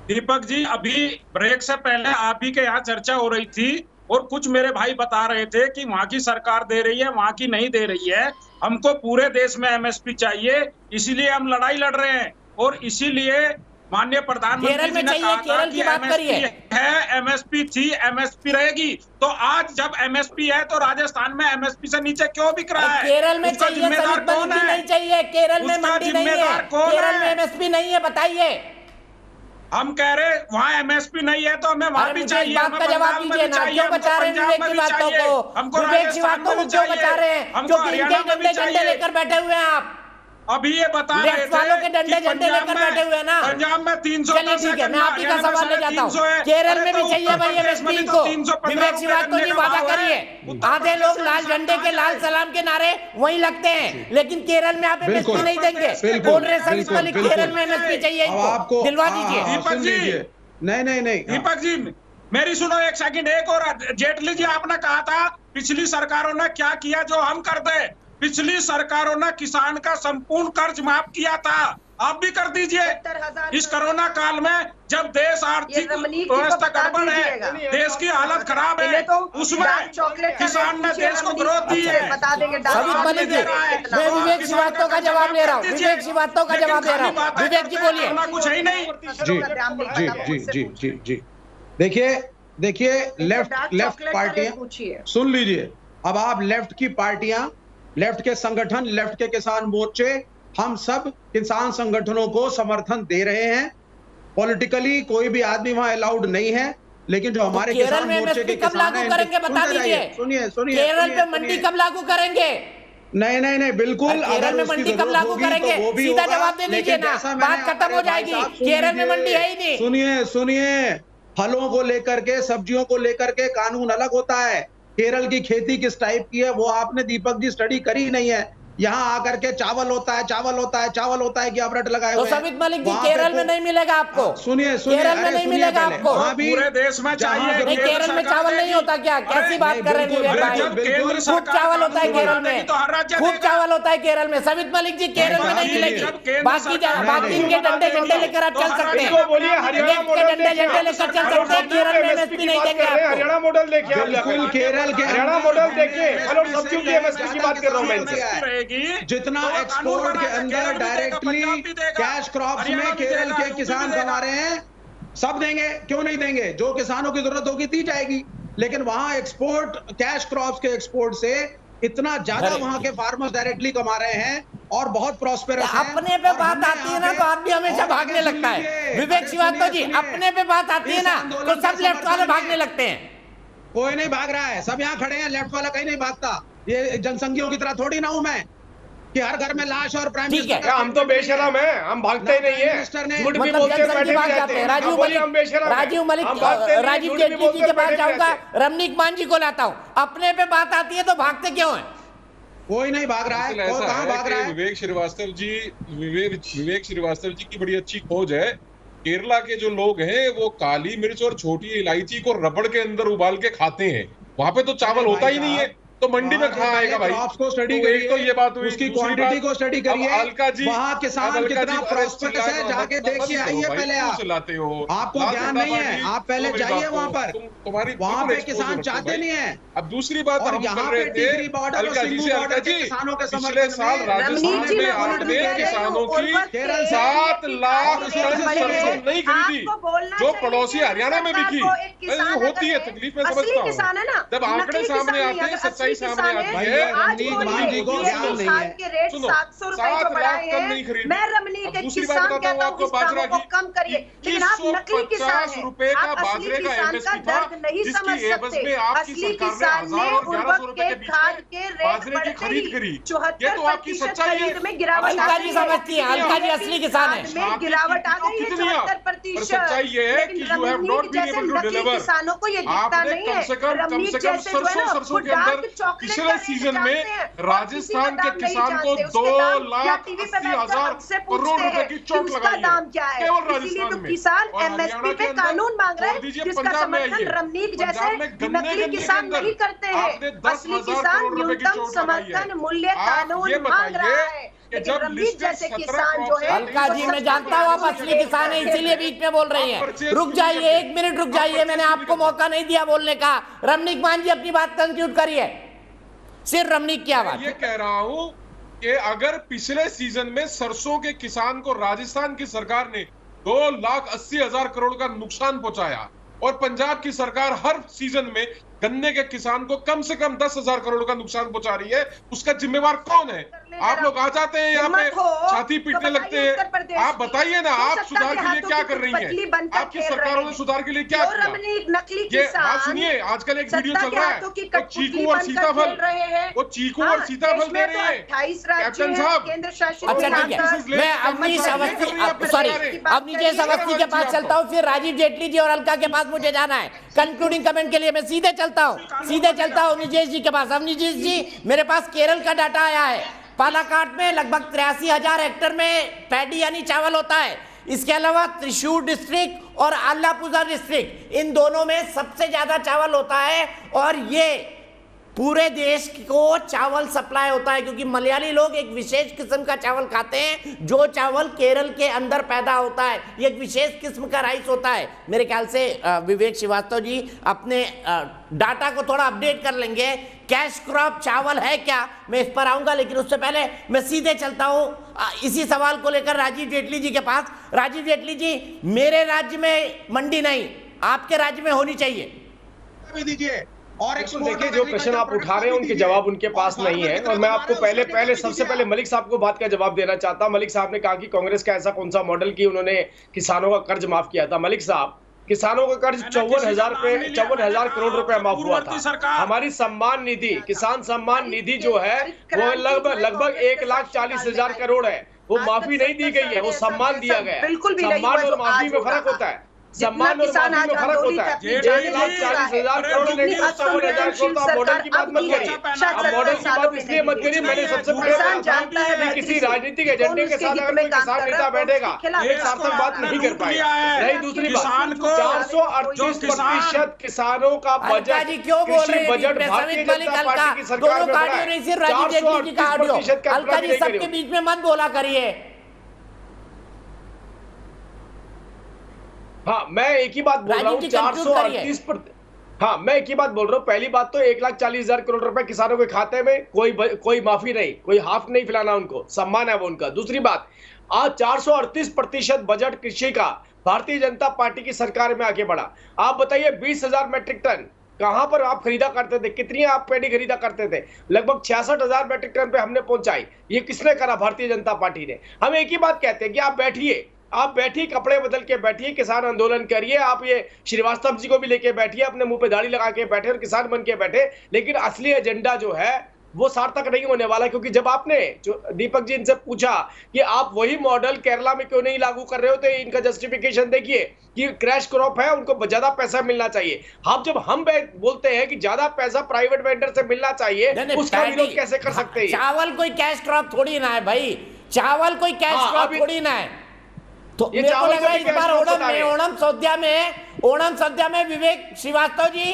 दीपक जी, अभी ब्रेक से पहले आप ही के यहाँ चर्चा हो रही थी और कुछ मेरे भाई बता रहे थे कि वहां की सरकार दे रही है, वहां की नहीं दे रही है। हमको पूरे देश में एमएसपी चाहिए, इसीलिए हम लड़ाई लड़ रहे हैं, और इसीलिए माननीय प्रधानमंत्री जी ने कहा था कि एमएसपी है, एमएसपी थी, एमएसपी रहेगी। तो आज जब एमएसपी है तो राजस्थान में एमएसपी से नीचे क्यों बिक रहा है? केरल में चाहिए, जिम्मेदार कौन है? नहीं चाहिए, केरल में मंडी नहीं है, केरल में एमएसपी नहीं है, बताइए। हम कह रहे वहाँ एमएसपी नहीं है तो हमें वहाँ भी चाहिए, बात का जवाब दीजिए ना, क्यों बचा रहे हैं विवेक की बातों को? विवेक की बातों को क्यों बचा रहे हैं? क्योंकि इनके झंडे लेकर बैठे हुए हैं आप। अभी ये बता रहे थे वालों के डंडे झंडे लेकर बैठे हुए ना। पंजाब में 300, चलिए ठीक है, मैं आप ही का सवाल ले जाता हूँ। केरल में भी चाहिए भाई एमएसपी को, विवेक की बात तो नहीं वादा करिए। आधे लोग लाल झंडे के, लाल सलाम के नारे वहीं लगते हैं, लेकिन केरल में आप एमएसपी नहीं देंगे। बोल रहे सवित मलिक केरल में एमएसपी चाहिए, इनको दिलवा दीजिए। दीपक जी, नहीं दीपक जी मेरी सुनो एक सेकंड। एक और, जेटली जी आपने कहा था पिछली सरकारों ने क्या किया जो हम कर दे। पिछली सरकारों ने किसान का संपूर्ण कर्ज माफ किया था, आप भी कर दीजिए। इस कोरोना काल में जब देश आर्थिक व्यवस्था गड़बड़ है, देश की हालत खराब है, उसमें किसान ने देश को ग्रोथ दी है। मैं विवेक की बातों का जवाब ले रहा हूँ, विवेक की बातों का जवाब दे रहा हूँ। विवेक जी बोलिए। कुछ है ही नहीं। जी देखिए लेफ्ट पार्टियां सुन लीजिए। अब आप लेफ्ट की पार्टियां, लेफ्ट के संगठन, लेफ्ट के किसान मोर्चे, हम सब किसान संगठनों को समर्थन दे रहे हैं। पॉलिटिकली कोई भी आदमी वहां अलाउड नहीं है, लेकिन जो हमारे किसान मोर्चे के किसान हैं, बता दीजिए। सुनिए केरल में मंडी कब लागू करेंगे? नहीं बिल्कुल। केरल में मंडी कब लागू करेंगे? सीधा जवाब दे दीजिए ना, बात खत्म हो जाएगी। केरल में मंडी है ही नहीं। सुनिए फलों को लेकर के, सब्जियों को लेकर के कानून अलग होता है। केरल की खेती किस टाइप की है वो आपने दीपक जी स्टडी करी नहीं है। यहाँ आकर के चावल होता है कि ऑपरेट लगाए हुए हैं। तो सवित मलिक जी केरल में नहीं मिलेगा आपको। सुनिए केरल में नहीं मिलेगा आपको। पूरे देश में चाहिए। नहीं, केरल में चावल नहीं होता क्या? कैसी बात कर रहे हैं? खूब चावल होता है केरल में, खूब चावल होता है केरल में। सवित मलिक जी केरल में नहीं मिलेगी। बाकी इनके डंडे झंडे लेकर आप चल सकते हैं, डंडे झंडे लेकर चल सकते हैं। केरल में एमएसपी नहीं देंगे आपको। हरियाणा मॉडल देखिए, केरल के हरियाणा मॉडल देखिए, फल और सब्जियों की एमएसपी की बात कर रहा हूँ मैं। जितना एक्सपोर्ट के अंदर डायरेक्टली कैश क्रॉप्स में केरल के किसान कमा रहे हैं, सब देंगे, क्यों नहीं देंगे? जो किसानों की जरूरत होगी दी जाएगी। लेकिन वहां एक्सपोर्ट, कैश क्रॉप्स के एक्सपोर्ट से इतना ज्यादा वहां के फार्मर्स डायरेक्टली कमा रहे हैं और बहुत प्रॉस्पेरस हैं। अपने पे बात आती है ना तो आदमी हमेशा भागने लगता है। विवेक श्रीवास्तव जी, अपने पे बात आती है ना तो सब लेफ्ट वाले भागने लगते हैं। कोई नहीं भाग रहा है, सब यहाँ खड़े हैं, लेफ्ट वाला कहीं नहीं भागता। ये जनसंघियों की तरह थोड़ी ना हूं मैं कि हर घर में लाश और प्राइम ठीक है। मिनिस्टर हम तो बेशरम है, हम भागते ही नहीं है, झूठ भी बोलते हैं, बैठे भी रहते हैं। राजीव मलिक राजीव जेटली जी के पास जाऊंगा, रमनीक मान जी को लाता हूं। अपने पे बात आती है तो भागते क्यों हैं? कोई नहीं भाग रहा है, ऐसा कहाँ भाग रहा है? विवेक श्रीवास्तव जी की बड़ी अच्छी खोज है। केरला के जो लोग हैं वो काली मिर्च और छोटी इलायची को रबड़ के अंदर उबाल के खाते हैं। वहां पे तो चावल होता ही नहीं है, तो मंडी में कहाँ आएगा भाई? क्रॉप्स को स्टडी तो करिए, तो ये बात हुई, उसकी दूसरी क्वांटिटी बात, को स्टडी अब करिए, अलका जी, वहाँ किसान कितना प्रॉस्पेरस है, जाके देखिए, आइए पहले आप। चलाते हो, आपको ज्ञान नहीं है, आप पहले जाइए वहाँ पर, तुम्हारी वहाँ पे किसान चाहते नहीं है। अब दूसरी बात हम कर रहे थे, अलका जी से, अलका जी, किसानों के पिछले साल राजस्थान में आपने किसानों की 7 लाख टन सरसों नहीं खरीदी, जो पड़ोसी हरियाणा में बिकी। होती है तकलीफ, में समझता हूँ, जब आंकड़े सामने आते हैं, सच्चाई सामने आती है। रमनीक को ज्ञान नहीं है। के रेट 700 रुपए को बढ़ाए हैं। मैं रमनीक के किसान कहता हूँ इस दामों को कम करिए, लेकिन आप नकली किसान हैं, आप असली किसान का दर्द नहीं समझ सकते। असली किसान ने उर्वरक के खाद के रेट बढ़ते ही 74% खरीद में गिरावट अलका जी समझती है, अलका जी असली किसान है, में गिरावट आ गई है 74%। लेकिन रमनीक जैसे नकली किसानों को ये दिखता नहीं है। रमनीक जैसे जो है ना वो डार्क चॉकलेट पिछले सीजन में राजस्थान के किसान को 2,80,000 करोड़ रुपए की चोट लगाई है, केवल राजस्थान में। किसान एमएसपी पे कानून मांग रहे हैं, जिसका समर्थन रमनीक जैसे नकली किसान नहीं करते हैं। असली किसान न्यूनतम समर्थन मूल्य कानून मांग रहा है, लेकिन रमनीक जैसे किसान जो है। अलका जी मैं जानता हूँ आप असली किसान है, इसीलिए बीच में बोल रही हैं। रुक जाइए, 1 मिनट रुक जाइए, मैंने आपको मौका नहीं दिया बोलने का। रमनीक मान जी अपनी बात कंक्लूड करिए। सिर्फ रमनीक की आवाज। ये कह रहा हूं कि अगर पिछले सीजन में सरसों के किसान को राजस्थान की सरकार ने 2,80,000 करोड़ का नुकसान पहुंचाया और पंजाब की सरकार हर सीजन में गन्ने के किसान को कम से कम 10,000 करोड़ का नुकसान पहुंचा रही है, उसका जिम्मेवार कौन है? आप लोग आ जाते हैं यहाँ पे, छाती पीटने लगते हैं। आप बताइए ना, आप सुधार के लिए क्या कर रही हैं? आपकी सरकारों ने सुधार के लिए क्या किया? ये बात सुनिए, आजकल एक वीडियो चल रहा है, वो चीकू और सीताफल, वो चीकू और सीताफल दे रहे हैं कैप्टन साहब। अच्छा ठीक है, मैं अवनीश अवस्थी, सॉरी अवनीश अवस्थी के पास चलता हूँ, फिर राजीव जेटली जी और अलका के पास मुझे जाना है। कंक्लूडिंग कमेंट के लिए मैं सीधे चलता हूँ अवनीश जी के पास। अवनीश जी, मेरे पास केरल का डाटा आया है, पालाकाट में लगभग 83,000 हेक्टेयर में पैडी यानी चावल होता है। इसके अलावा त्रिशूर डिस्ट्रिक्ट और आलापुजा डिस्ट्रिक्ट, इन दोनों में सबसे ज्यादा चावल होता है और ये पूरे देश को चावल सप्लाई होता है, क्योंकि मलयाली लोग एक विशेष किस्म का चावल खाते हैं, जो चावल केरल के अंदर पैदा होता है। ये एक विशेष किस्म का राइस होता है। मेरे ख्याल से विवेक श्रीवास्तव जी अपने डाटा को थोड़ा अपडेट कर लेंगे। कैश क्रॉप चावल है क्या, मैं इस पर आऊंगा, लेकिन उससे पहले मैं सीधे चलता हूं इसी सवाल को लेकर राजीव जेटली जी के पास। राजीव जेटली जी, मेरे राज्य में मंडी नहीं, आपके राज्य में होनी चाहिए। दीजिए। और देखिए, जो प्रश्न आप उठा रहे हैं उनके जवाब उनके पास नहीं है, और मैं आपको सबसे पहले मलिक साहब को बात का जवाब देना चाहता हूं। मलिक साहब ने कहा कि कांग्रेस का ऐसा कौन सा मॉडल कि उन्होंने किसानों का कर्ज माफ किया था। मलिक साहब, किसानों का कर्ज 54,000 करोड़ रुपए माफ हुआ था। हमारी सम्मान निधि, किसान सम्मान निधि जो है वो लगभग 1,40,000 करोड़ है, वो माफी नहीं दी गई है, वो सम्मान दिया गया है। सम्मान और माफी में फर्क होता है, सम्मान और माफी में फर्क होता है। 1,40,000 करोड़ लेके 54,000 करोड़ तो आप मॉडल की बात मत करिए। अब मॉडल की बात इसलिए मत करिए, मैंने सबसे पहले किसी राजनीतिक एजेंडे के साथ अगर कोई किसान नेता बैठेगा एक सार्थक बात नहीं कर पाएगा। नहीं, दूसरी बात, 438% किसानों का बजट, कृषि बजट भारतीय जनता पार्टी की सरकार में बढ़ा है। 438% अलका जी सबके बीच में मत बोला करिए। हाँ, मैं एक ही बात बोल रहा हूँ, 438%। हाँ, मैं एक ही बात बोल रहा हूँ। पहली बात तो 1,40,000 करोड़ रुपए किसानों के खाते में, कोई माफी नहीं, कोई हाफ नहीं फैलाना, उनको सम्मान है वो उनका। दूसरी बात, आज 438% बजट कृषि का भारतीय जनता पार्टी की सरकार में आगे बढ़ा। आप बताइए, 20,000 मेट्रिक टन कहां पर आप खरीदा करते थे, कितनी आप पैडी खरीदा करते थे? लगभग 66,000 मेट्रिक टन पे हमने पहुंचाई। ये किसने करा? भारतीय जनता पार्टी ने। हम एक ही बात कहते हैं कि आप बैठिए, कपड़े बदल के बैठिए, किसान आंदोलन करिए। आप ये श्रीवास्तव जी को भी लेके बैठिए, अपने मुंह पे दाढ़ी लगा के बैठे और किसान बन के बैठे, लेकिन असली एजेंडा जो है वो सार्थक नहीं होने वाला, क्योंकि जब आपने जो दीपक जी इनसे पूछा कि आप वही मॉडल केरला में क्यों नहीं लागू कर रहे हो, तो इनका जस्टिफिकेशन देखिए कि क्रैश क्रॉप है, उनको ज्यादा पैसा मिलना चाहिए। जब हम बोलते हैं कि ज्यादा पैसा प्राइवेट वेंडर से मिलना चाहिए, उसका विरोध कैसे कर सकते हैं? चावल कोई कैश क्रॉप थोड़ी ना है भाई, चावल कोई कैश क्रॉप थोड़ी ना है। तो मेरे को लग रहा है इस बार ओणम सद्या में विवेक श्रीवास्तव जी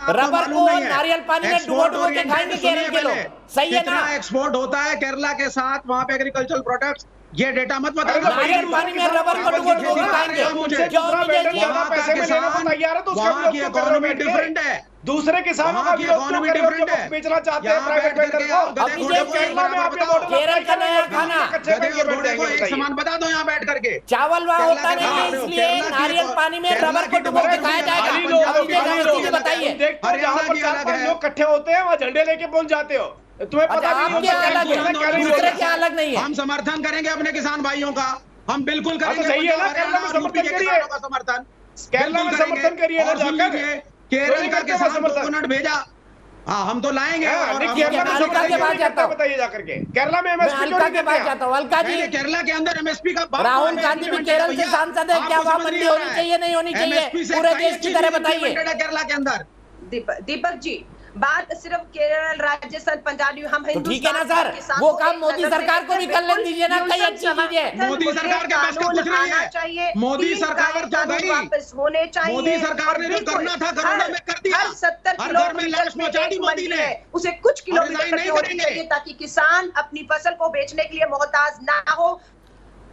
रबर को नारियल पानी में डुबो के खाएंगे केरल के लोग, सही है ना? एक्सपोर्ट होता है केरला के साथ वहां पे एग्रीकल्चरल प्रोडक्ट्स, ये डेटा मत बताइए। नारियल पानी में रबर को डुबो के खाएंगे, वहां की इकोनॉमी डिफरेंट है, दूसरे किसानों का इकोनॉमी डिफरेंट है, बेचना चाहते हैं प्राइवेट वेंडर को। केरल का नया खाना एक सामान बता दो यहाँ बैठ करके, चावल वहाँ होता नहीं है, इसलिए नारियल पानी में रबर को डुबो के खाया जाएगा। बताइए, लोग इकट्ठे होते हैं वहाँ झंडे लेके पहुंच जाते हो, तुम्हें पता क्या अलग नहीं है। हम समर्थन करेंगे अपने किसान भाइयों का, हम बिल्कुल करेंगे। सही है ना, केरला में समर्थन करिए, समर्थन केरला में समर्थन करिए ना जाकर। केरल का किसान कोकोनट भेजा, हाँ हम तो लाएंगे। अलका के पास जाता हूँ, बताइए जाकर के केरला में एमएसपी अलका के पास जाता हूँ। अलका जी, केरला के अंदर एमएसपी का राहुल गांधी भी केरल से सांसद है, क्या वहाँ मंडी होनी चाहिए नहीं होनी चाहिए, पूरे देश की तरह बताइए। केरला के अंदर दीपक जी, बात सिर्फ केरल, राजस्थान, पंजाब, हम तो ठीक है ना सर, वो काम मोदी सरकार को भी कर लेने दीजिए ना, कई अच्छी चीजें। मोदी सरकार के पास कुछ नहीं है, मोदी सरकार वापस होने चाहिए, मोदी सरकार ने जो करना था कोरोना में कर दिया, 70 किलोमीटर मोदी ने उसे कुछ किलोमीटर तक होनी चाहिए, ताकि किसान अपनी फसल को बेचने के लिए मोहताज ना हो।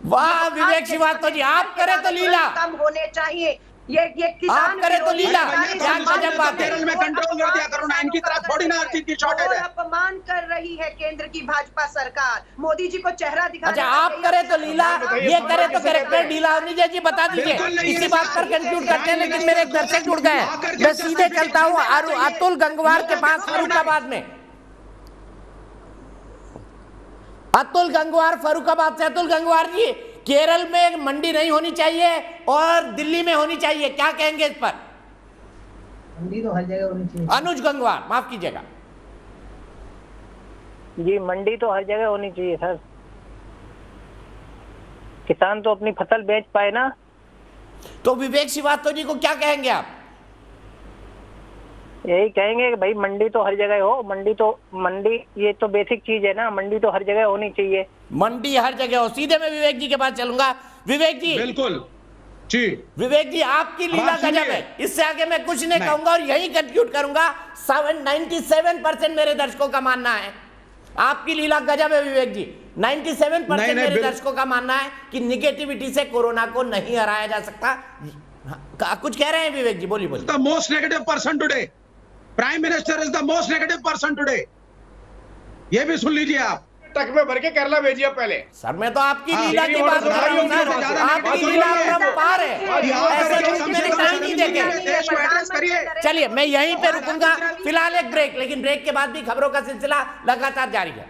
वाह विवेक श्रीवास्तव जी, आप करें तो लीला, कम होने चाहिए, ये किसान आप करें तो लीला, क्या गजब बात है। केरल में कंट्रोल कर दिया कोरोना, इनकी तरह थोड़ी ना हर चीज की शॉर्टेज है। अपमान कर रही है केंद्र की भाजपा सरकार, मोदी जी को चेहरा दिखाना। अच्छा, आप करें तो लीला, ये करें तो कैरेक्टर ढीला। निजय जी बता दीजिए, इसी बात पर कंक्लूड करते हैं, लेकिन मेरे एक दर्शक जुड़ गए, मैं सीधे चलता हूँ अतुल गंगवार के पास फर्रुखाबाद में। अतुल गंगवार फर्रुखाबाद से। अतुल गंगवार जी, केरल में मंडी नहीं होनी चाहिए और दिल्ली में होनी चाहिए, क्या कहेंगे इस पर? मंडी तो हर जगह होनी चाहिए। अनुज गंगवार, माफ कीजिएगा जी, मंडी तो हर जगह होनी चाहिए सर, किसान तो अपनी फसल बेच पाए ना। तो विवेक श्रीवास्तव जी को क्या कहेंगे आप? यही कहेंगे कि भाई मंडी तो हर जगह हो, मंडी ये तो बेसिक चीज है ना, मंडी तो हर जगह होनी चाहिए, मंडी हर जगह हो। सीधे मैं विवेक जी के पास चलूंगा। विवेक जी, बिल्कुल जी, विवेक जी आपकी लीला गजब है, इससे आगे मैं कुछ नहीं कहूंगा और यही कंक्लूड करूंगा। 97% मेरे दर्शकों का मानना है आपकी लीला गजब है विवेक जी। 97% मेरे दर्शकों का मानना है कि निगेटिविटी से कोरोना को नहीं हराया जा सकता। कुछ कह रहे हैं विवेक जी, बोलिए बोलिए। The most negative person today, prime minister is the most negative person today, ये भी सुन लीजिए आप। ट्रक में भर के केरला भेजिए पहले। सर मैं तो आपकी लीला की बात कर रहा हूं सर, आपकी लीला अपरंपार है, ऐसे लोग मैंने कहीं नहीं देखे। चलिए मैं यहीं पे रुकूंगा फिलहाल, एक ब्रेक, लेकिन ब्रेक के बाद भी खबरों का सिलसिला लगातार जारी है।